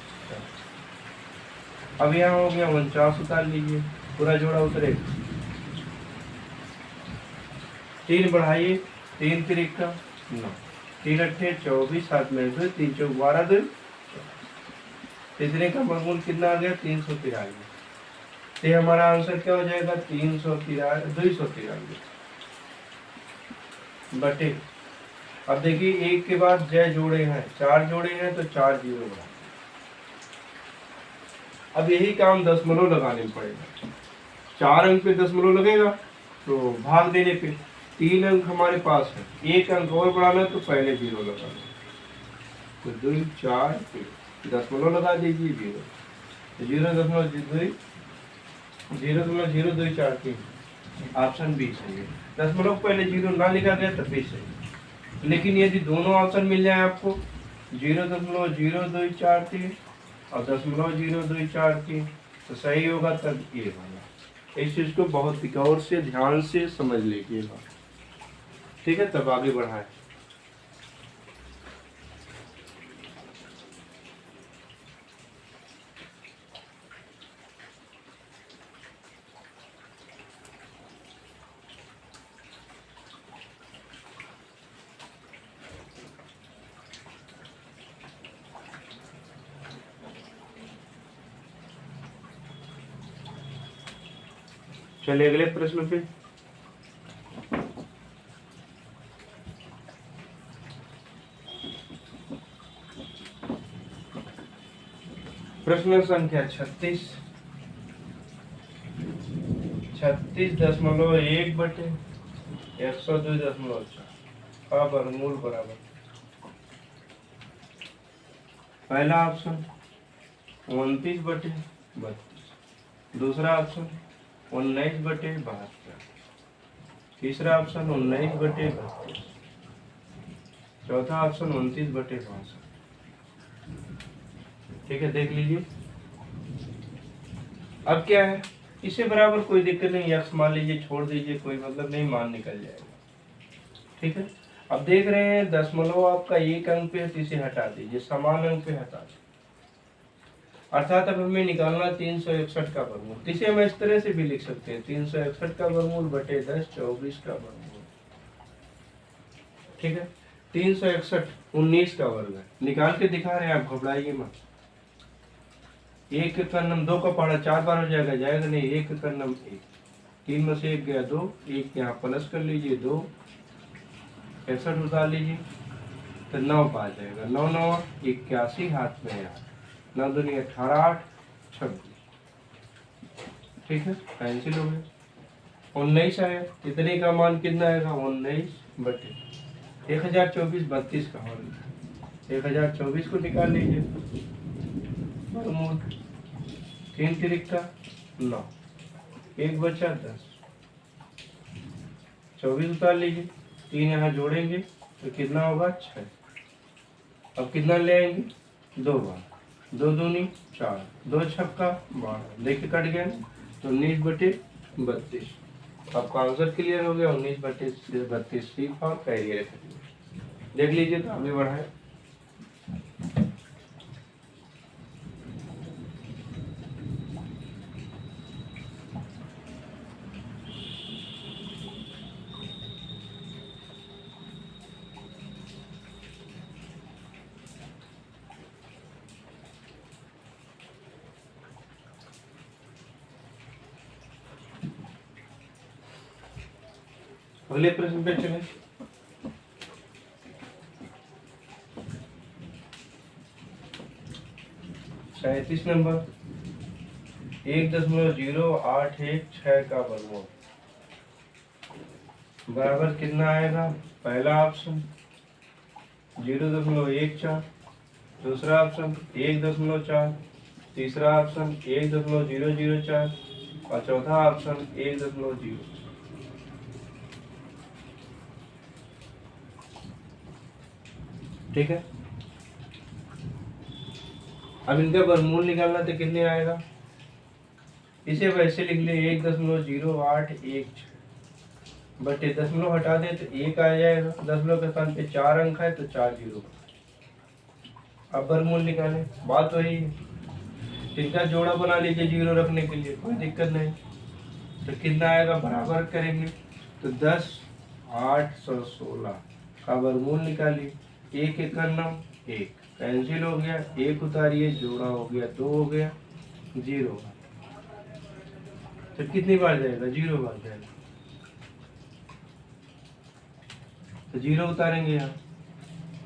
अब यहाँ हो गया 49, उतार लीजिए, पूरा जोड़ा उतरेगा, 3 बढ़ाइए, 3 3 का 9, 3 8 24, 7 में 2, 3 4 12 2, तीसरे का वर्गमूल कितना आ गया 393, तो हमारा आंसर क्या हो जाएगा 293 बटे। अब देखिए एक के बाद जय जोड़े हैं, 4 जोड़े हैं तो 4 जीरो बढ़ा, अब यही काम दशमलव लगाने में पड़ेगा, 4 अंक पे दशमलव लगेगा तो भाग देने पे 3 अंक हमारे पास है, 1 अंक और बढ़ाना तो पहले जीरो लगाना, तो 2 4 दशमलव लगा दीजिए, 0.00243, ऑप्शन बी सही है। दशमलव पहले जीरो ना लिखा गया तब भी सही, लेकिन यदि दोनों ऑप्शन मिल जाए आपको 0.0243 और 0.0243 तो सही होगा, तब ये वाला। इस चीज को बहुत गौर से ध्यान से समझ लीजिएगा, ठीक है, तब आगे बढ़ाएं। चलिए अगले प्रश्न पे। प्रश्न संख्या 36, 36.1 बटे 102.4 का वर्गमूल बराबर। पहला ऑप्शन 29/32, दूसरा ऑप्शन 19/72, तीसरा ऑप्शन 19/32, चौथा ऑप्शन 29/62। ठीक है, देख लीजिए। अब क्या है, इसे बराबर कोई दिक्कत नहीं, यक्स मान लीजिए, छोड़ दीजिए, कोई मतलब नहीं, मान निकल जाएगा। ठीक है, अब देख रहे हैं दशमलव आपका एक अंक पे है तो इसे हटा दीजिए, समान अंक पे हटा दीजिए, अर्थात अब हमें निकालना 361 का वर्गमूल। तो इसे हम इस तरह से भी लिख सकते हैं, 361 का वर्गमूल बटे 10 24 का वर्गमूल। ठीक है, 361 19 का वर्ग है, निकाल के दिखा रहे हैं, आप घबराइए मत। एक का नम 2 का पहाड़ा 4 बार हो जाएगा, जाएगा नहीं, एक का नम 1, 3 में से 1 गया 2, 1 यहाँ प्लस कर लीजिए 2, 61 उतार लीजिए तो 9 पा जाएगा, 9 9 81, हाथ में यार 9 दूनी 18 8 26। ठीक है, कैंसिल हो गया। 19 आया, इतने का मान कितना आएगा, 19/1024 32 का वर्ग। 1024 को निकाल लीजिए, 3 तिरिक्ता 9, 1 बचा 10, 24 उतार लीजिए, 3 यहाँ जोड़ेंगे तो कितना होगा 6। अब कितना ले आएंगे, 2 बार, 2 दूनी 4, 2 छक्का 12, देखिए कट गया तो 19/32। आपका आंसर क्लियर हो गया, 19/32 सी और कैरियर देख लीजिए। तो आगे बढ़ाए, अगले प्रश्न पे चले। सैंतीस नंबर, 1.0816 का वर्गमूल बराबर कितना आएगा। पहला ऑप्शन 0.14, दूसरा ऑप्शन 1.4, तीसरा ऑप्शन 1.004 और चौथा ऑप्शन 1.0। ठीक है, अब इनका वर्गमूल निकालना तो कितने आएगा, इसे वैसे लिख ले 1.0816 बटे दशमलव हटा दे तो 1 आ जाएगा, दशमलव के स्थान पे 4 अंक है तो 4 जीरो। अब वर्गमूल निकाले, बात वही है, इनका जोड़ा बना लीजिए जीरो रखने के लिए, कोई दिक्कत नहीं। तो कितना आएगा, बराबर करेंगे तो 10 816 का वर्गमूल निकालिए। 1 1 1 कैंसिल हो गया, 1 उतारिए, जोड़ा हो गया 2 हो गया 0, तो कितनी बार जाएगा, 0 बार जाएगा। तो 0 उतारेंगे यहाँ,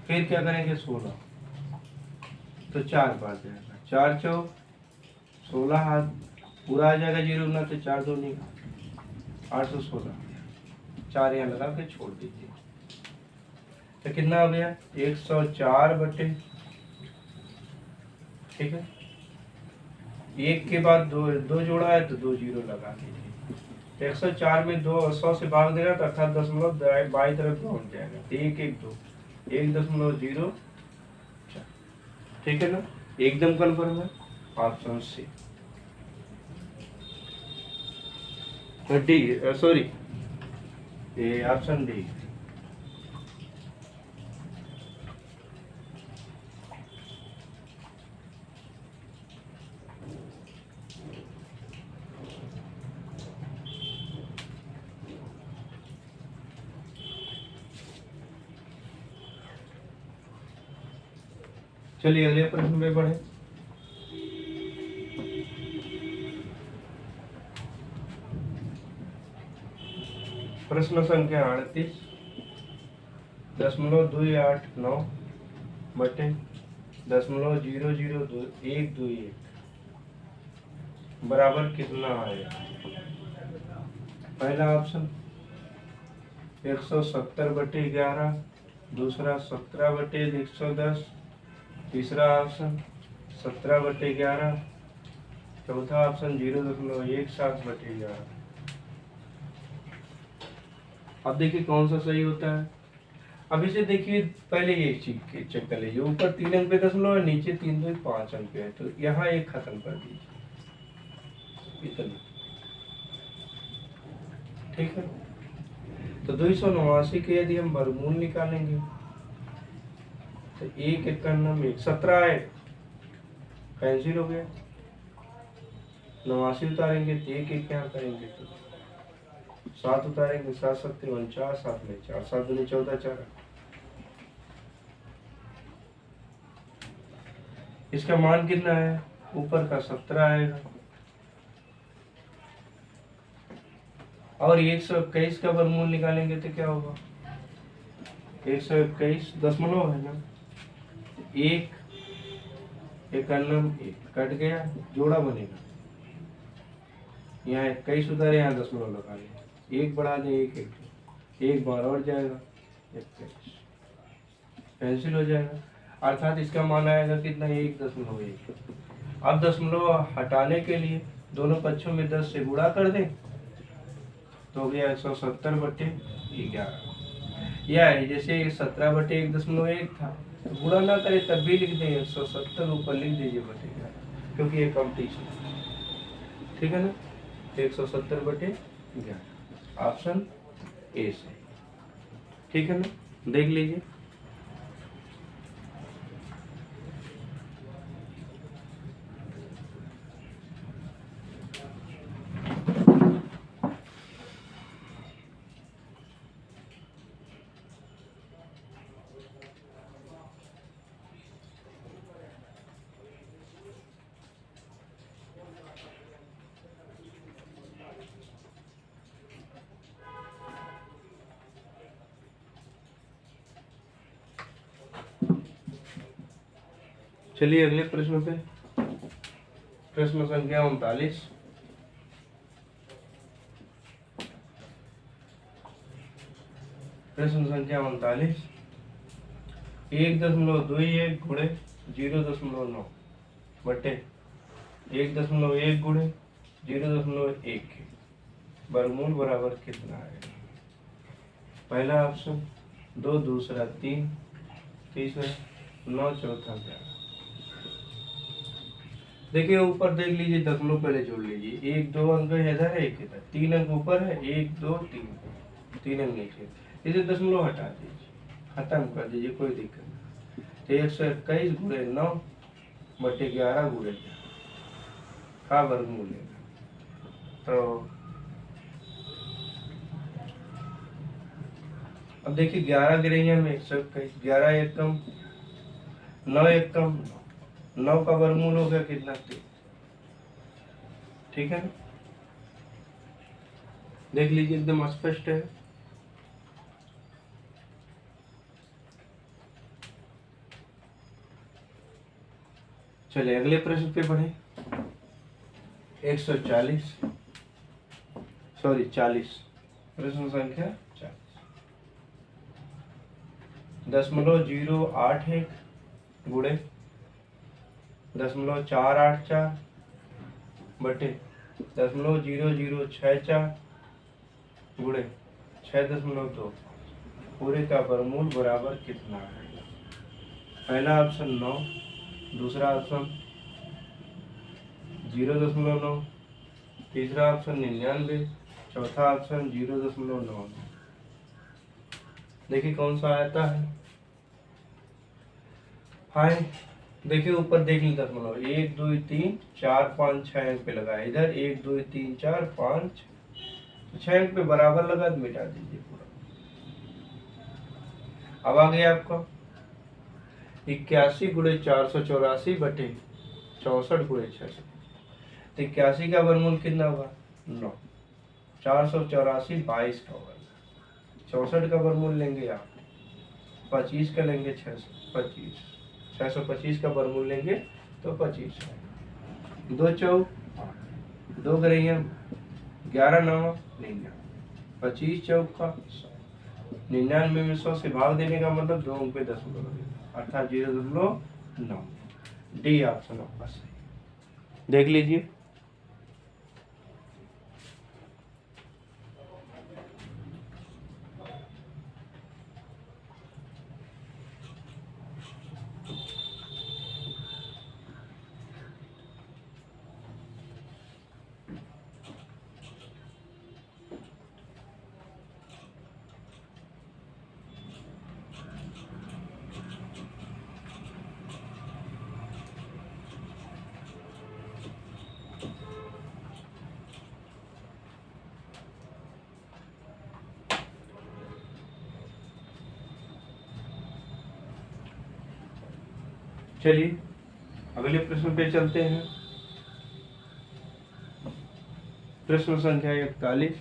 फिर क्या करेंगे 16, तो 4 बार जाएगा, 4 चौक 16, हाथ पूरा आ जाएगा, 0 ना तो 4 2 नहीं 816, 4 यहाँ लगा के छोड़ दीजिए। तो कितना हो गया 104 बटे, ठीक है, 1 के बाद 2 जोड़ा है तो 2 जीरो लगा दीजिए। 104 में 2 100 से भाग देगा तो 18 बाई तरफ पहुंच जाएगा, 1 1 2 1.0। ठीक है ना, एकदम कन्फर्म है, ऑप्शन सी डी, सॉरी ये ऑप्शन डी। चलिए अगले प्रश्न में बढ़े। प्रश्न संख्या 38.289 बटे 0.002121 बराबर कितना आएगा? पहला ऑप्शन 170/11, दूसरा 17/110, तीसरा ऑप्शन 17/11, चौथा ऑप्शन 0.17/11। अब देखिए कौन सा सही होता है। अब इसे देखिए, पहले ये चीज चेक कर लीजिए, ऊपर 3 अंक पे दशमलव है, नीचे 3 2 5 अंक पे है, तो यहाँ एक खत्म कर दीजिए इतना। ठीक है, तो 289 के यदि हम वर्गमूल निकालेंगे तो 1 91 में 17 है, कैंसिल हो गया। 89 उतारेंगे तो 1 1 यहाँ करेंगे तो 7 उतारेंगे, 7 7 49, 7 में 4, 7 दूनी 14, 4। इसका मान कितना है? ऊपर का 17 आएगा, और 121 का वर्गमूल निकालेंगे तो क्या होगा? 121 दशमलव है ना, 1 91 1 कट गया, जोड़ा बनेगा। यहाँ 21 उतारे, यहाँ दशमलव लगा लिया, 1 बढ़ा दें, 1 बार और जाएगा, 21 कैंसिल हो जाएगा। अर्थात इसका मान आएगा कितना? 1.1। अब दशमलव हटाने के लिए दोनों पक्षों में 10 से गुणा कर दें तो हो गया 170/11। यह है जैसे 17/1.1 था, तो गुणा ना करें तब भी लिख दें 170, ऊपर लिख दीजिए /11, क्योंकि ये कॉम्पिटिशन। ठीक है ना, 170/11 ऑप्शन ए से। ठीक है ना, देख लीजिए। चलिए अगले प्रश्न पे, प्रश्न संख्या 39। प्रश्न संख्या 39, 1.21 गुणे 0.9 बटे 1.1 गुणे 0.1 वर्गमूल बराबर कितना है? पहला ऑप्शन 2, दूसरा 3, तीसरा 9, चौथा 11। देखिए ऊपर देख लीजिए, दशमलव पहले जोड़ लीजिए, 1 2 अंक इधर है, 1 इधर, 3 अंक ऊपर है, 1 2 3 अंक नीचे, इसे दशमलव हटा दीजिए, खत्म कर दीजिए, कोई दिक्कत नहीं। तो 121 गुणे 9 बटे 11 गुणे 11 का वर्गमूल लेगा। तो अब देखिए 11 गिरैया में 121, 11 एक कम 9 एक कम 9 का वर्गमूल हो गया कितना? 3। ठीक है ना, देख लीजिए एकदम स्पष्ट है। चलिए अगले प्रश्न पे बढ़े। 140 प्रश्न संख्या 40, 0.081 गुणे 0.484 बटे 0.0064 गुणे 6.2 पूरे का वर्गमूल बराबर कितना है? पहला ऑप्शन 9, दूसरा ऑप्शन 0.9, तीसरा ऑप्शन 99, चौथा ऑप्शन 0.9। देखिए कौन सा आता है। हाय देखिए ऊपर देख लीजिए, दशमलव 1 2 3 4 5 6 अंक पे लगा है, इधर 1 2 3 4 5 6 अंक पे बराबर लगा, तो मिटा दीजिए पूरा। अब आ गया आपका 81 गुणे 484 बटे 64 गुणे 600। तो 81 का वर्गमूल कितना होगा? 9। 484 22 का होगा, 64 का वर्गमूल लेंगे आप 25 का लेंगे 625, 625 का वर्गमूल लेंगे तो 25 है, 2 चौक 2 करेंगे 11 9 99, 25 चौका 99 में 100 से भाग देने का मतलब 2 अंक पे 10 अर्थात 0.9। डी ऑप्शन आपका सही। देख लीजिए चलिए अगले प्रश्न पे चलते हैं। प्रश्न संख्या 41,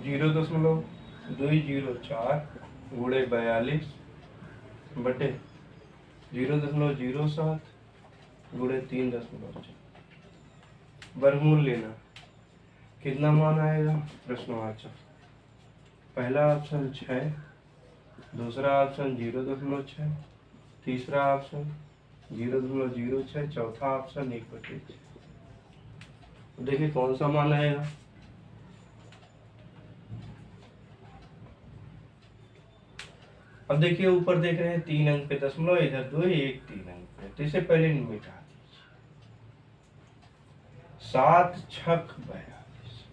0.204 गुणे 42 बटे 0.07 गुणे 3.4 वर्गमूल लेना। कितना मान आएगा? प्रश्नवाचक। पहला ऑप्शन 6, दूसरा ऑप्शन 0.6, तीसरा ऑप्शन 0.06, चौथा ऑप्शन 1/6। देखिए कौन सा मान आएगा। अब देखिए ऊपर देख रहे हैं 3 अंक पे दशमलव, इधर 2 1 3 अंक पे, तो इसे पहले मिटा दीजिए। 7 छक 42,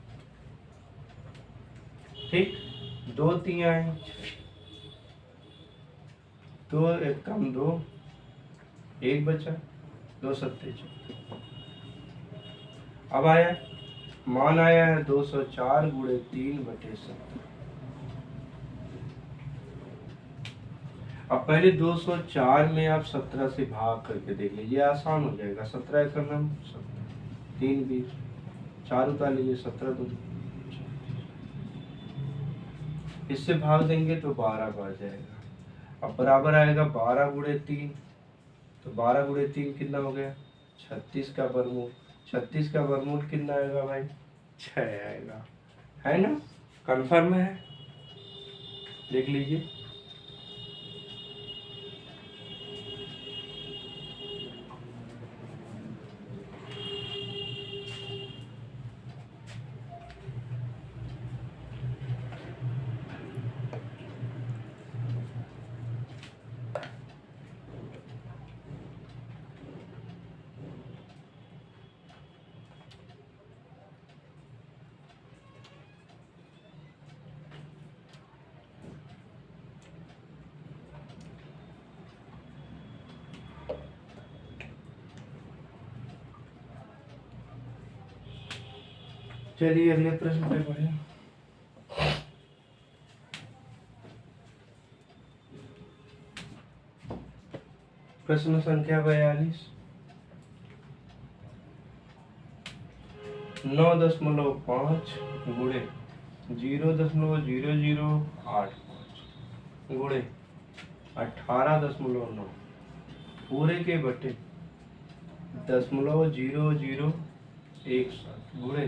ठीक। 2 तिया 2 1 कम 2 1 बचा, 2 सत्ते 4। अब आया मान आया है 204 गुणे 3/17। अब पहले 204 में आप 17 से भाग करके देख लीजिए, आसान हो जाएगा। 17 का नाम 3 20, 4 उतार लीजिए, 17 2, इससे भाग देंगे तो 12 बढ़ जाएगा। अब बराबर आएगा 12 गुणे 3, तो 12 गुणे 3 कितना हो गया? 36 का वर्गमूल। 36 का वर्गमूल कितना आएगा भाई? 6 आएगा, है ना? कंफर्म है? देख लीजिए। चलिए अगले प्रश्न पे बढ़े। प्रश्न संख्या 42, 9.5 गुणे 0.0085 गुणे 18.9 पूरे के बटे 0.0017 गुणे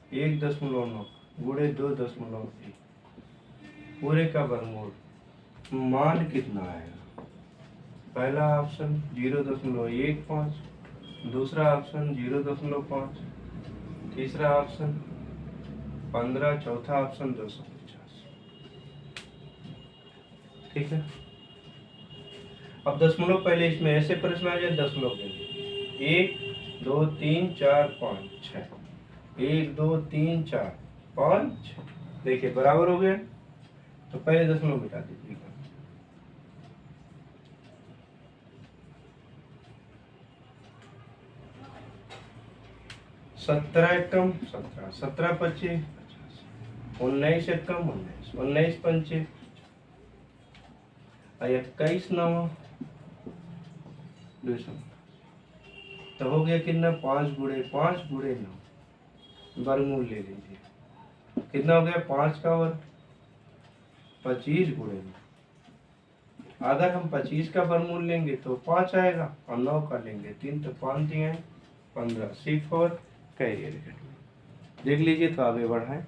1.9 गुणे 2.1 पूरे का वर्गमूल। मान कितना आएगा? पहला ऑप्शन 0.15, दूसरा ऑप्शन 0.5, तीसरा ऑप्शन 15, चौथा ऑप्शन 250। ठीक है। अब दशमलव पहले इसमें ऐसे प्रश्न आ जाए, दशमलव देंगे 1 2 3 4 5 6, 1 2 3 4 5 6। देखिए बराबर हो गया, तो पहले दशमलव मिटा दीजिएगा। 17 एकम 17, 17 25 19 एकम 19, 19 पंचे 21 9 200। तो हो गया कितना? 5 गुणे 5 गुणे 9 वर्गमूल ले लीजिए। कितना हो गया? 5 का वर्ग 25 गुणे 9, अगर हम 25 का वर्गमूल लेंगे तो 5 आएगा, और 9 का लेंगे 3, तो 5 दिए हैं 15, C4 कैरियर। देख लीजिए, तो आगे बढ़ाएं।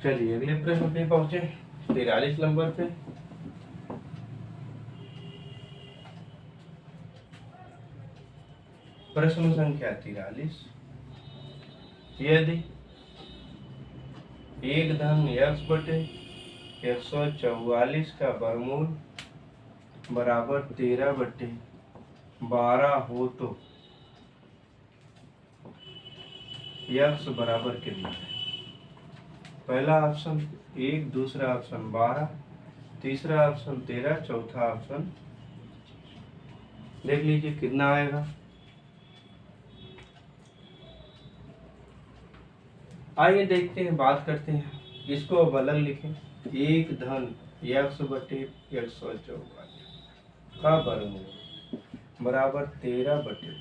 चलिए अगले प्रश्न पे पहुंचे, 43 नंबर पे। प्रश्न संख्या 43। यदि 1 धन x बटे 144 का वर्गमूल बराबर 13 बटे 12 हो तो x बराबर कितना है? पहला ऑप्शन 1, दूसरा ऑप्शन 12, तीसरा ऑप्शन 13, चौथा ऑप्शन। देख लीजिए कितना आएगा। आइए देखते हैं, बात करते हैं। इसको अब अलग लिखें। 1 धन x बटे 144 का वर्गमूल बराबर 13 बटे।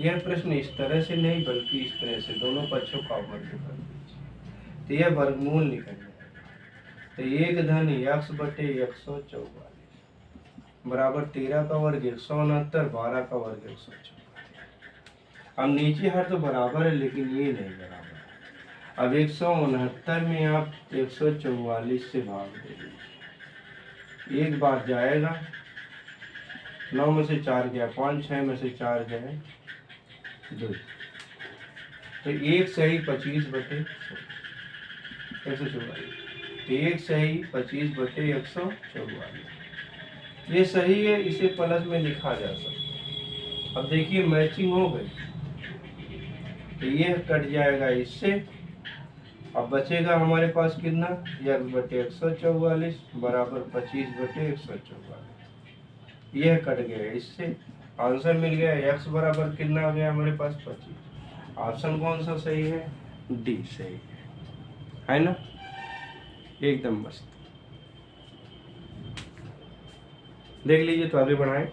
यह प्रश्न इस तरह से नहीं बल्कि इस तरह से, दोनों पक्षों का वर्ग कर दीजिए तो यह वर्गमूल निकल जाएगा। तो 1 धन x बटे 144 बराबर 13 का वर्ग 169, 12 का वर्ग 144। अब नीचे हर तो बराबर है, लेकिन ये नहीं बराबर। अब 169 में आप 144 से भाग दे दीजिए, एक बार जाएगा, 9 में से 4 गया 5, 6 में से 4 गए 2, तो 1 सही 25 बटे 144। तो 1 सही 25 बटे 144 ये सही है, इसे प्लस में लिखा जा सकता। अब देखिए मैचिंग हो गई, तो ये कट जाएगा इससे। अब बचेगा हमारे पास कितना, x बटे 144 बराबर 25 बटे 144। यह कट गया इससे, आंसर मिल गया। x बराबर कितना आ गया हमारे पास, 25। ऑप्शन कौन सा सही है, डी सही है ना, एकदम मस्त। देख लीजिए, तो आगे बढ़ाएं।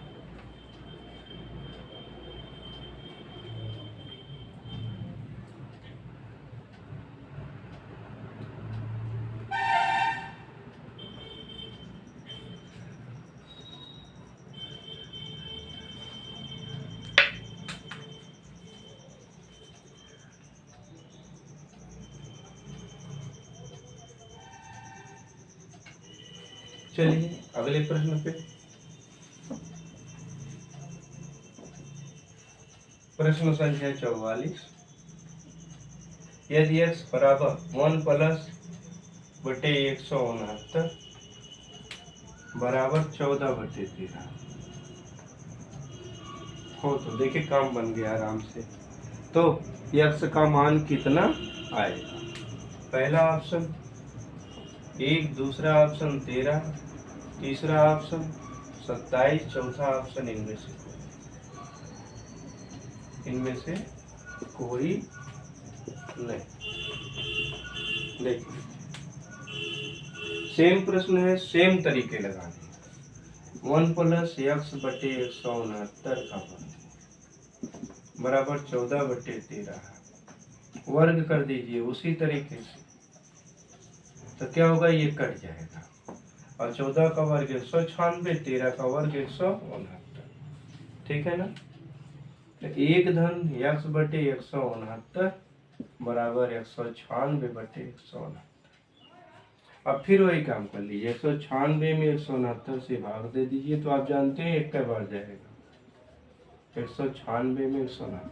चलिए अगले प्रश्न पे। प्रश्न संख्या 44। यदि x बराबर 1 प्लस बटे 169 बराबर 14 बटे 13 हो तो देखिए काम बन गया आराम से। तो x का मान कितना आएगा? पहला ऑप्शन 1, दूसरा ऑप्शन 13, तीसरा ऑप्शन 27, चौथा ऑप्शन इनमें से कोई नहीं। देखिए सेम प्रश्न है, सेम तरीके लगाने। 1 प्लस x बटे 169 का बराबर 14 बटे 13 वर्ग कर दीजिए उसी तरीके से, तो क्या होगा, ये कट जाएगा। और 14 का वर्ग 196, 13 का वर्ग 169, ठीक है ना। तो 1 धन x बटे 169 बराबर 196 बटे 169। अब फिर वही काम कर लीजिए, 196 में 169 से भाग दे दीजिए, तो आप जानते हैं एक का बार जाएगा। 196 में 169,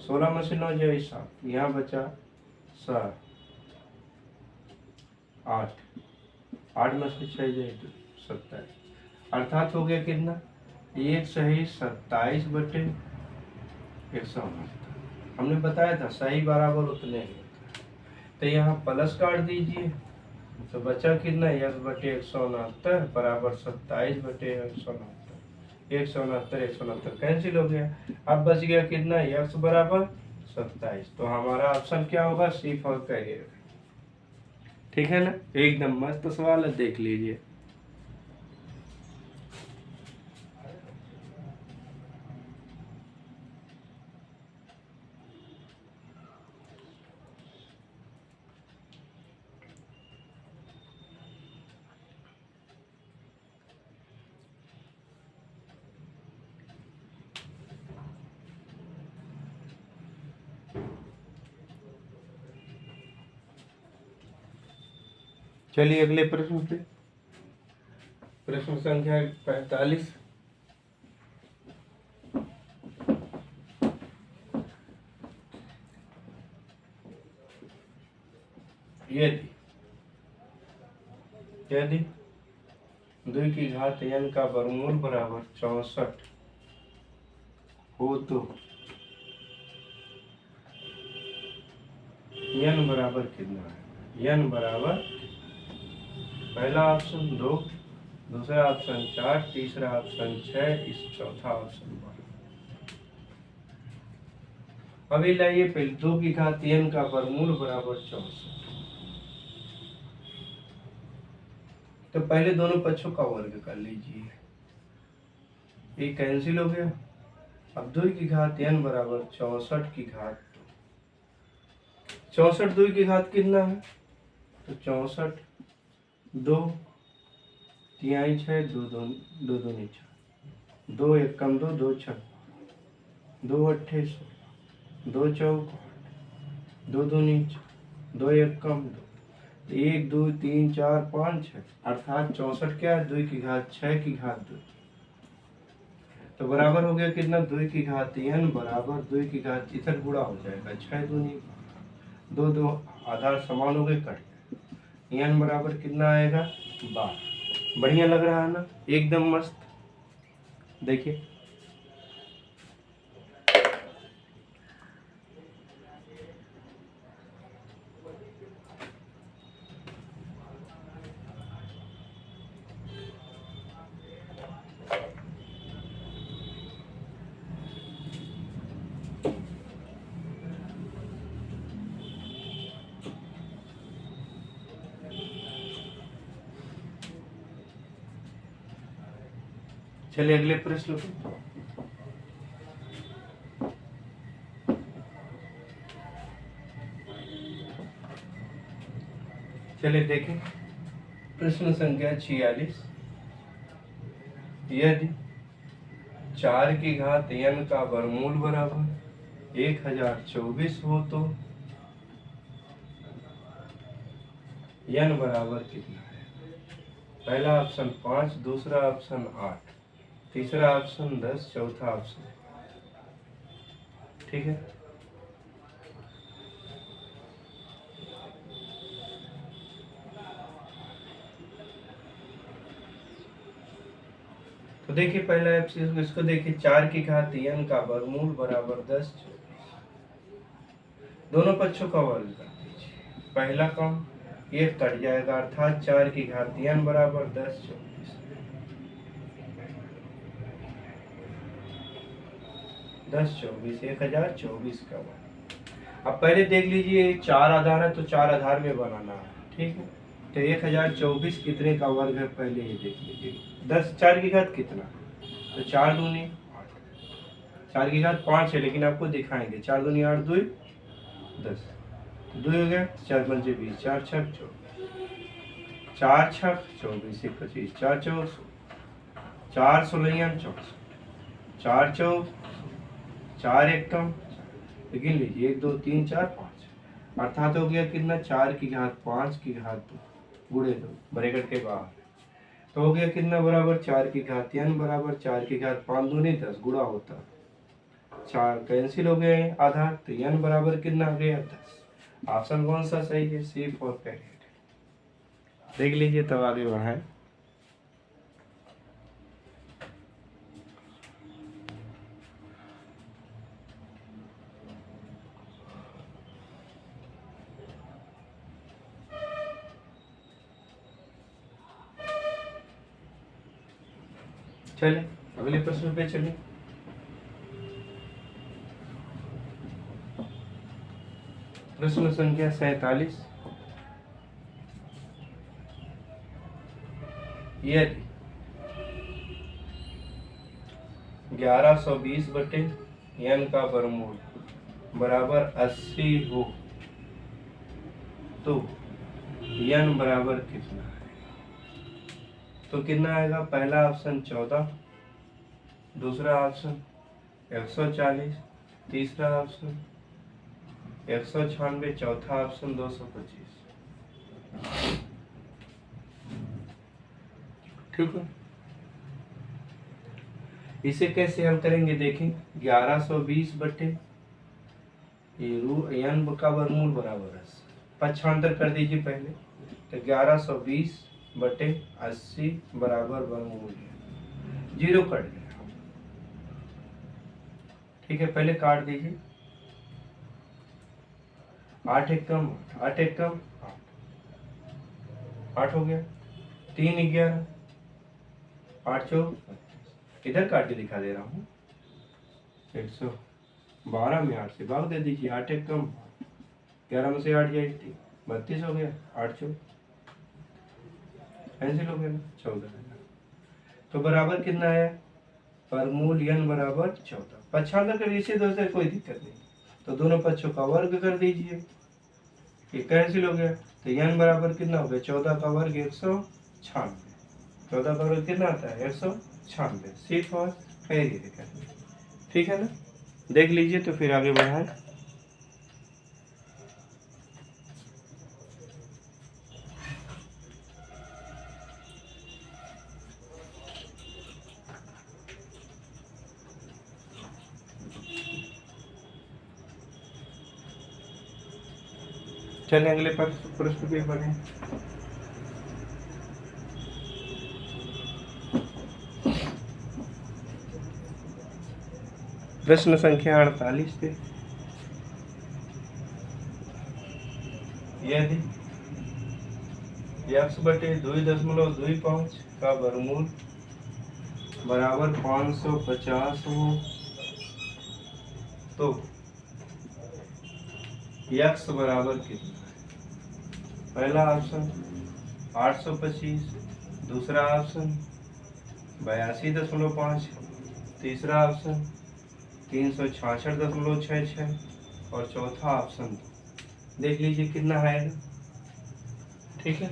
16 में से 9 जाए 7, यहाँ बचा 7, 8 में से 6 जाए 27, अर्थात हो गया कितना, 1 सही 27 बटे 169। हमने बताया था सही बराबर उतने ही होता है। तो यहाँ प्लस काट दीजिए, तो बचा कितना, x बटे 169 बराबर 27 बटे 169। 169 169 कैंसिल हो गया। अब बच गया कितना, x बराबर 27। तो हमारा ऑप्शन क्या होगा? सी फॉर करियर। ठीक है ना, एकदम मस्त सवाल है, देख लीजिए। चलिए अगले प्रश्न पे, प्रश्न संख्या 45। यदि 2 की घात n का वर्गमूल बराबर 64 हो तो n बराबर कितना है? n बराबर पहला ऑप्शन 2, दूसरा ऑप्शन 4, तीसरा ऑप्शन 6, इस चौथा ऑप्शन 12। अभी लाइए पहले 2 की घात n का वर्गमूल बराबर 64। तो पहले दोनों पक्षों का वर्ग कर लीजिए, ये कैंसिल हो गया। अब 2 की घात n बराबर 64 की घात 64, 2 की घात कितना है? तो 64, 2 तिहाई 6, 2 दूनी 4, 2 एक कम 2, 2 छक 2 अट्ठे 16, 2 चौक 2 दूनी 2 एक कम 2, 1 2 3 4 5 6, अर्थात 64 क्या है? 2 की घात 6 की घात 2। तो बराबर हो गया कितना? 2 की घात n बराबर 2 की घात, इधर गुणा हो जाएगा 6 दूनी 2, 2 आधार समान हो गए, कट गए। n बराबर कितना आएगा? 12। बढ़िया लग रहा है ना, एकदम मस्त। देखिए चलिए अगले प्रश्न पे। चलिए देखें प्रश्न संख्या 46। यदि 4 की घात n का वर्गमूल बराबर 1024 हो तो n बराबर कितना है? पहला ऑप्शन 5, दूसरा ऑप्शन 8, तीसरा ऑप्शन 10, चौथा ऑप्शन। ठीक है, तो देखिए पहला इसको देखिए, 4 की घात n का वर्गमूल बराबर 10, दोनों पक्षों का वर्ग कर दीजिए। पहला काम एक कट जाएगा, अर्थात 4 की घात n बराबर 10 24, 10 24 1024 का वर्ग। अब पहले देख लीजिए, 4 आधार है तो 4 आधार में बनाना है। ठीक है, तो 1024 कितने का वर्ग है? पहले ये देख लीजिए। 10 4 की घात कितना? तो 4 दूनी 8, 4 की घात 5 है, लेकिन आपको दिखाएंगे। 4 दूनी 8, 2 10, 2 हो गया, 4 पंचे 20, 4 छक 24, 4 छक 24 25, 4 चौक 4 16 64, 4 चौक 4 एक कम, लेकिन लीजिए 1 2 3 4 5, अर्थात हो गया कितना? 4 की घात 5 की घात 2 गुणे 2 ब्रैकेट के बाहर, तो हो गया कितना? बराबर 4 की घात n बराबर 4 की घात 5 दूनी 10 गुणा होता, 4 कैंसिल हो गए आधार, तो n बराबर कितना आ गया? 10। ऑप्शन कौन सा सही है? सी फॉर कैरियर। देख लीजिए, तब आगे बढ़ाएं। चलिए अगले प्रश्न पे चलिए। प्रश्न संख्या 47। यदि 1120 बटे n का वर्गमूल बराबर 80 हो तो n बराबर कितना है? तो कितना आएगा? पहला ऑप्शन 14, दूसरा ऑप्शन 140, तीसरा ऑप्शन 196, चौथा ऑप्शन 225। ठीक है, इसे कैसे हल करेंगे देखें। 1120 बटे n का वर्गमूल बराबर 80, पक्षांतर कर दीजिए पहले। तो 1120 बटे 80 बराबर वर्गमूल, जीरो कट गया। ठीक है, पहले काट दीजिए। 8 एक कम 8, 8 कम 8 हो गया। 3 11, 8 चौ, इधर काट के दिखा दे रहा हूँ। 112 में 8 से भाग दे दीजिए। 8 एक कम 11 में से 8 जाए 32 हो गया। 8 चौ कैंसिल हो गया, 14। तो बराबर कितना है? वर्गमूल n बराबर 14। पक्षांतर कर इसे दोस्तों कोई दिक्कत नहीं, तो दोनों पक्षों का वर्ग कर दीजिए, ये कैंसिल हो गया। तो n बराबर कितना हो गया? 14 का वर्ग 196। 14 का वर्ग कितना आता है? 196। सिर्फ और ठीक है ना, देख लीजिए तो फिर आगे बढ़ाएं। चलिए अगले प्रश्न पे बढ़े। प्रश्न संख्या 48 पे। यदि x बटे 2.25 का वर्गमूल बराबर 550 हो तो x बराबर कितना है? पहला ऑप्शन 825, दूसरा ऑप्शन 82.5, तीसरा ऑप्शन 366.66 और चौथा ऑप्शन देख लीजिए कितना है। ठीक है,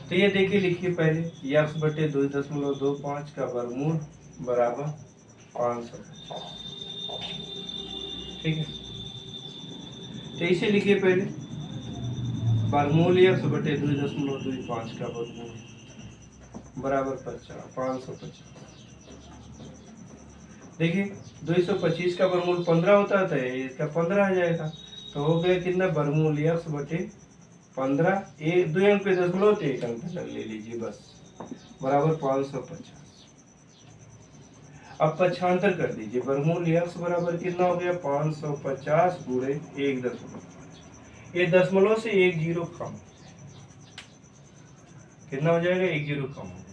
तो ये देखिए, लिखिए पहले x बटे 2.25 का वर्गमूल बराबर 550। ठीक है, तो इसे लिखिए पहले, वर्गमूल x बटे 2.25 का वर्गमूल बराबर 550। देखिए 225 का वर्गमूल 15 होता था, इसका 15 आ जाएगा। तो हो गया कितना? वर्गमूल x बटे 15, एक 2 अंक पे दशमलव तो 1 अंक ले लीजिए बस, बराबर 550। अब पक्षांतर कर दीजिए। वर्गमूल x बराबर कितना हो गया? 550 गुणे 1.5। ये दशमलव से 1 जीरो कम, कितना हो जाएगा? 1 जीरो कम हो जाएगा,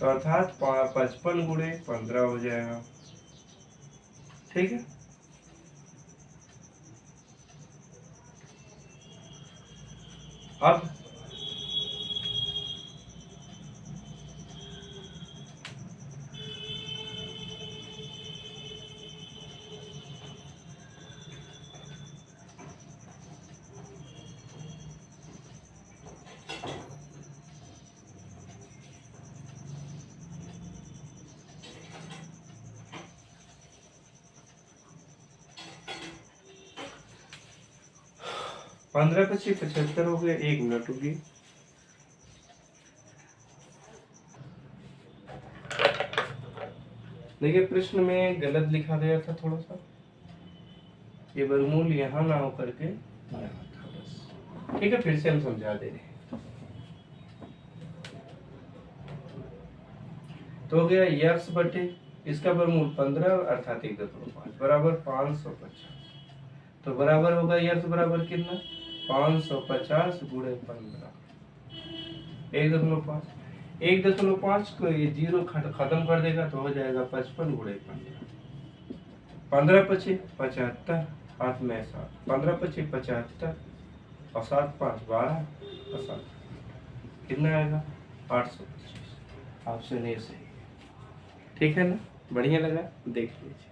तो अर्थात 55 गुणे 15 हो जाएगा। ठीक है, अब पंद्रह 25 75 हो गया। 1 मिनट होगी। देखिए प्रश्न में गलत लिखा गया था थोड़ा सा, ये वर्गमूल यहाँ ना हो करके यहाँ था बस। ठीक है, फिर से हम समझा दे रहे हैं। तो हो गया x बटे इसका वर्गमूल 15 अर्थात 1.5 बराबर 550। तो बराबर होगा x बराबर कितना? 550 गुणे 15, 1.5। 1.5 को ये जीरो खत्म कर देगा तो हो जाएगा 55 गुणे 15। 15 × 5 = 75, हाथ में 7, 15 25 75 और 7 5 12 और 7 कितना आएगा 825। ऑप्शन ए सही है। ठीक है ना, बढ़िया लगा, देख लीजिए।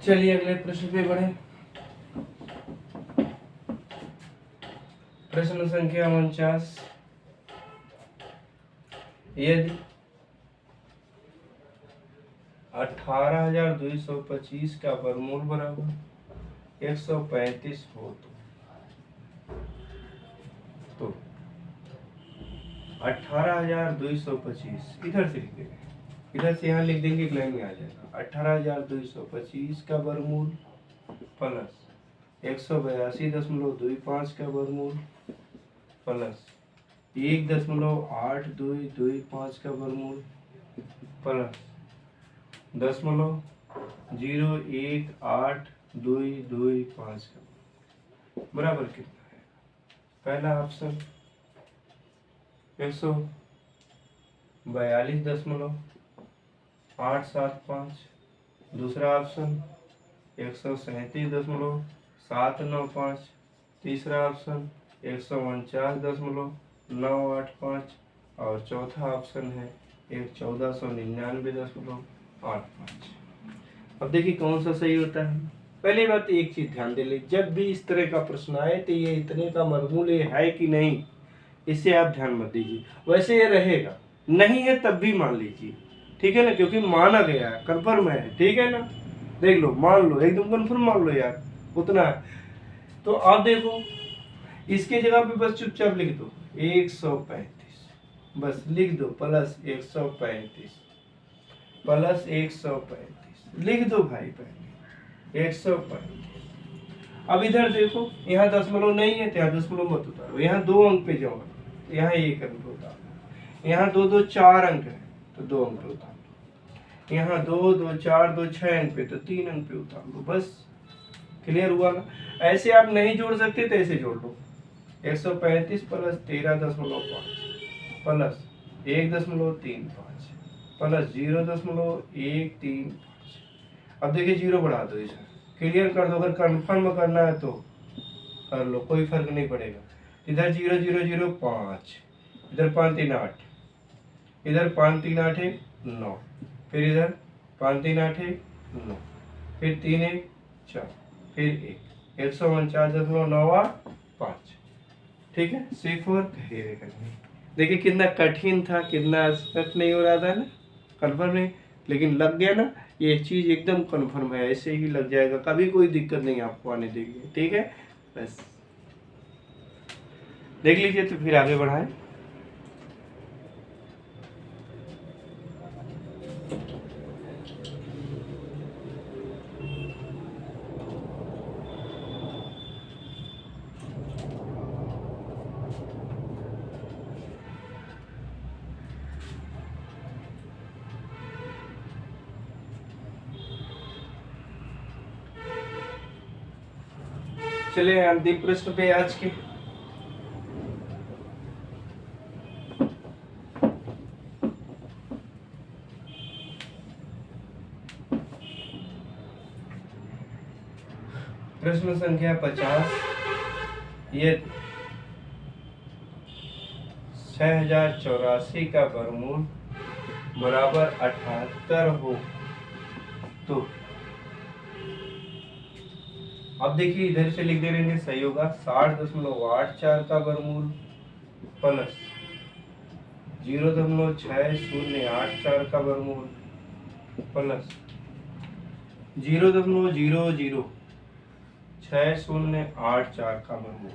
चलिए अगले प्रश्न पे बढ़े। प्रश्न संख्या 49। यदि 18,225 का वर्गमूल बराबर 135 हो तो 18,225 इधर से लिख देंगे, इधर से यहाँ लिख देंगे, एक लाइन में आ जाएगा। 18,225 का वर्गमूल प्लस 182.25 का वर्गमूल प्लस 1.8225 का वर्गमूल प्लस 0.01825 का बराबर कितना है? पहला ऑप्शन 142.875, दूसरा ऑप्शन 137.795, तीसरा ऑप्शन 149.985 और चौथा ऑप्शन है 1499.85। अब देखिए कौन सा सही होता है। पहली बात एक चीज ध्यान दे लीजिए, जब भी इस तरह का प्रश्न आए तो ये इतने का वर्गमूल ये है कि नहीं, इससे आप ध्यान मत दीजिए। वैसे ये रहेगा, नहीं है तब भी मान लीजिए, ठीक है ना, क्योंकि माना गया है, कंफर्म है, ठीक है ना। देख लो, मान लो, एकदम कंफर्म मान लो यार, उतना है। तो आप देखो, इसके जगह पे बस चुपचाप लिख दो 135, बस लिख दो, प्लस 135 प्लस 135 लिख दो भाई, पहले 135। अब इधर देखो, यहाँ दशमलव नहीं है तो यहाँ दशमलव मत उतारो, यहाँ 2 अंक पे जाओ, यहाँ 1 अंक उतारो, यहाँ 2 2 4 अंक है तो 2 अंक पे उतारो, यहाँ 2 2 4 2 6 अंक पे तो 3 अंक पे उतार लो, बस क्लियर हुआ ना। ऐसे आप नहीं जोड़ सकते तो ऐसे जोड़ लो, 135 प्लस 13.5 प्लस 1.35 प्लस 0.135। अब देखिए जीरो बढ़ा दो, इसे क्लियर कर दो। अगर कंफर्म करना है तो कर लो, कोई फर्क नहीं पड़ेगा। इधर 0 0 0 5, इधर 5 3 8, इधर 5 3 8 1 9, फिर इधर 5 3 8 1 9, फिर 3 1 4, फिर 1 149.95। ठीक है, सिर्फ और धीरे करनी। देखिए कितना कठिन था, कितना स्पष्ट नहीं हो रहा था ना, कंफर्म नहीं, लेकिन लग गया ना। ये चीज एकदम कंफर्म है, ऐसे ही लग जाएगा, कभी कोई दिक्कत नहीं आपको आने देगी। ठीक है, बस देख लीजिए तो फिर आगे बढ़ाएं। चलिए अंतिम प्रश्न पे आज के। प्रश्न संख्या 50। ये 6084 का वर्गमूल बराबर 78 हो तो, अब देखिए इधर से लिख दे रहेंगे, सही होगा। 60.84 का वर्गमूल प्लस 0.6084 का वर्गमूल प्लस 0.006084 का वर्गमूल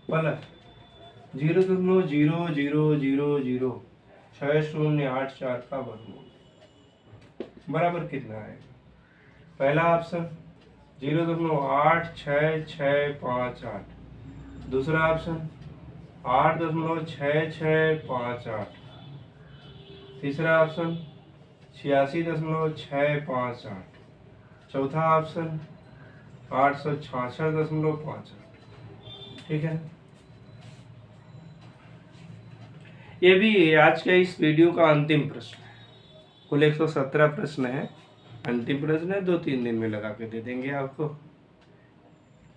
प्लस 0.00006084 का वर्गमूल बराबर कितना है? पहला ऑप्शन 0.86658, दूसरा ऑप्शन 8.6658, तीसरा ऑप्शन 86.658, चौथा ऑप्शन 866.65। ठीक है, ये भी आज के इस वीडियो का अंतिम प्रश्न है। कुल 117 प्रश्न है, अंतिम प्रश्न है, 2-3 दिन में लगा के दे देंगे आपको।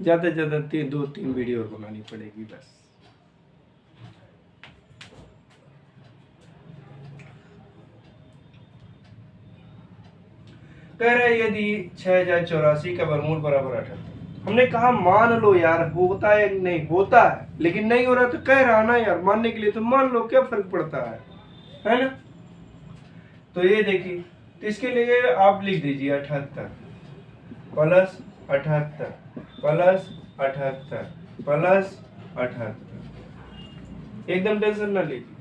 ज़्यादा से ज़्यादा 2-3 वीडियो और बनानी पड़ेगी बस। कह रहे यदि 6084 का वर्गमूल बराबर 78, हमने कहा मान लो यार होता है नहीं होता है, लेकिन नहीं हो रहा तो कह रहा ना यार, मानने के लिए तो मान लो, क्या फर्क पड़ता है ना। तो ये देखिए, तो इसके लिए आप लिख दीजिए 78 प्लस 78 प्लस 78 प्लस 78। एकदम टेंशन ना लीजिए,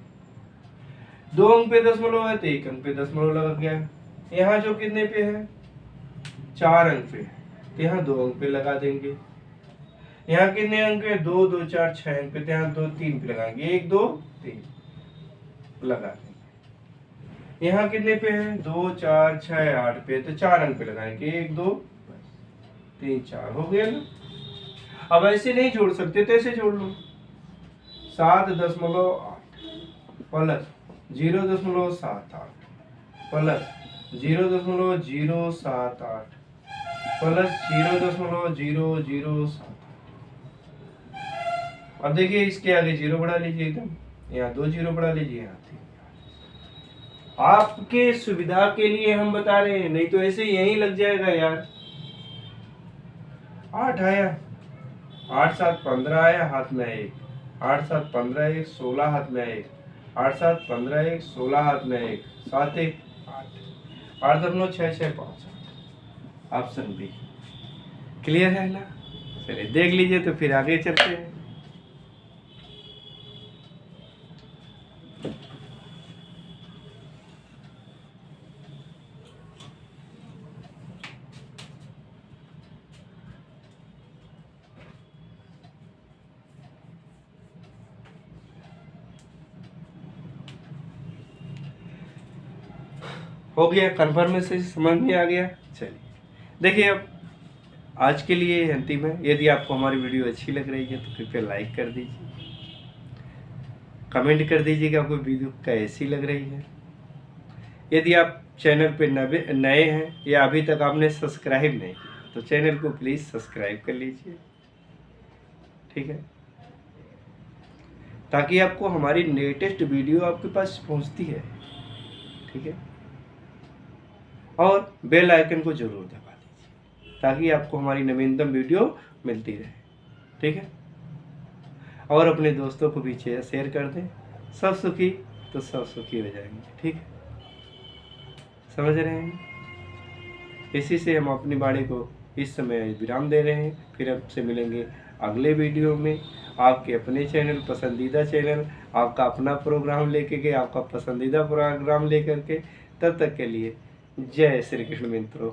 2 अंक पे दशमलव है तो 1 अंक पे दशमलव लगा गया। यहाँ जो कितने पे है, 4 अंक पे, तो यहाँ 2 अंक पे लगा देंगे। यहाँ कितने अंक है, 2 2 4 6 अंक पे, तो यहाँ 2 3 पे लगाएंगे, 1 2 3 लगा देंगे। यहाँ कितने पे है, 2 4 6 8 पे, तो 4 अंक पे लगाएंगे, 1 2 3 4 हो गया ना। अब ऐसे नहीं जोड़ सकते तो ऐसे जोड़ लो, 7.8 प्लस 0.78 प्लस 0.078 प्लस 0.0078। अब देखिए इसके आगे 0 बढ़ा लीजिए, एकदम यहाँ 2 0 बढ़ा लीजिए, यहाँ 3। आपके सुविधा के लिए हम बता रहे हैं, नहीं तो ऐसे यहीं लग जाएगा यार। 8 आया, 8 7 15 आया, हाथ में 1, 8 7 15 1 16 हाथ में 1, 8 7 15 1 16 हाथ में 1, 7 1 8 8.665। ऑप्शन बी क्लियर है ना। चलिए देख लीजिए, तो फिर आगे चलते हैं। हो गया, कन्फर्म से समझ में आ गया। चलिए देखिए, अब आज के लिए अंतिम है। यदि आपको हमारी वीडियो अच्छी लग रही है तो कृपया लाइक कर दीजिए, कमेंट कर दीजिए कि आपको वीडियो कैसी लग रही है। यदि आप चैनल पे नए हैं या अभी तक आपने सब्सक्राइब नहीं किया तो चैनल को प्लीज़ सब्सक्राइब कर लीजिए, ठीक है, ताकि आपको हमारी लेटेस्ट वीडियो आपके पास पहुंचती है, ठीक है। और बेल आइकन को जरूर दबा दीजिए ताकि आपको हमारी नवीनतम वीडियो मिलती रहे, ठीक है। और अपने दोस्तों को भी शेयर कर दें। सब सुखी तो सब सुखी हो जाएंगे, ठीक है, समझ रहे हैं। इसी से हम अपनी वाणी को इस समय विराम दे रहे हैं। फिर आपसे मिलेंगे अगले वीडियो में, आपके अपने चैनल, पसंदीदा चैनल, आपका अपना प्रोग्राम लेके के, आपका पसंदीदा प्रोग्राम लेकर के। तब तक के लिए जय श्री कृष्ण मित्रों।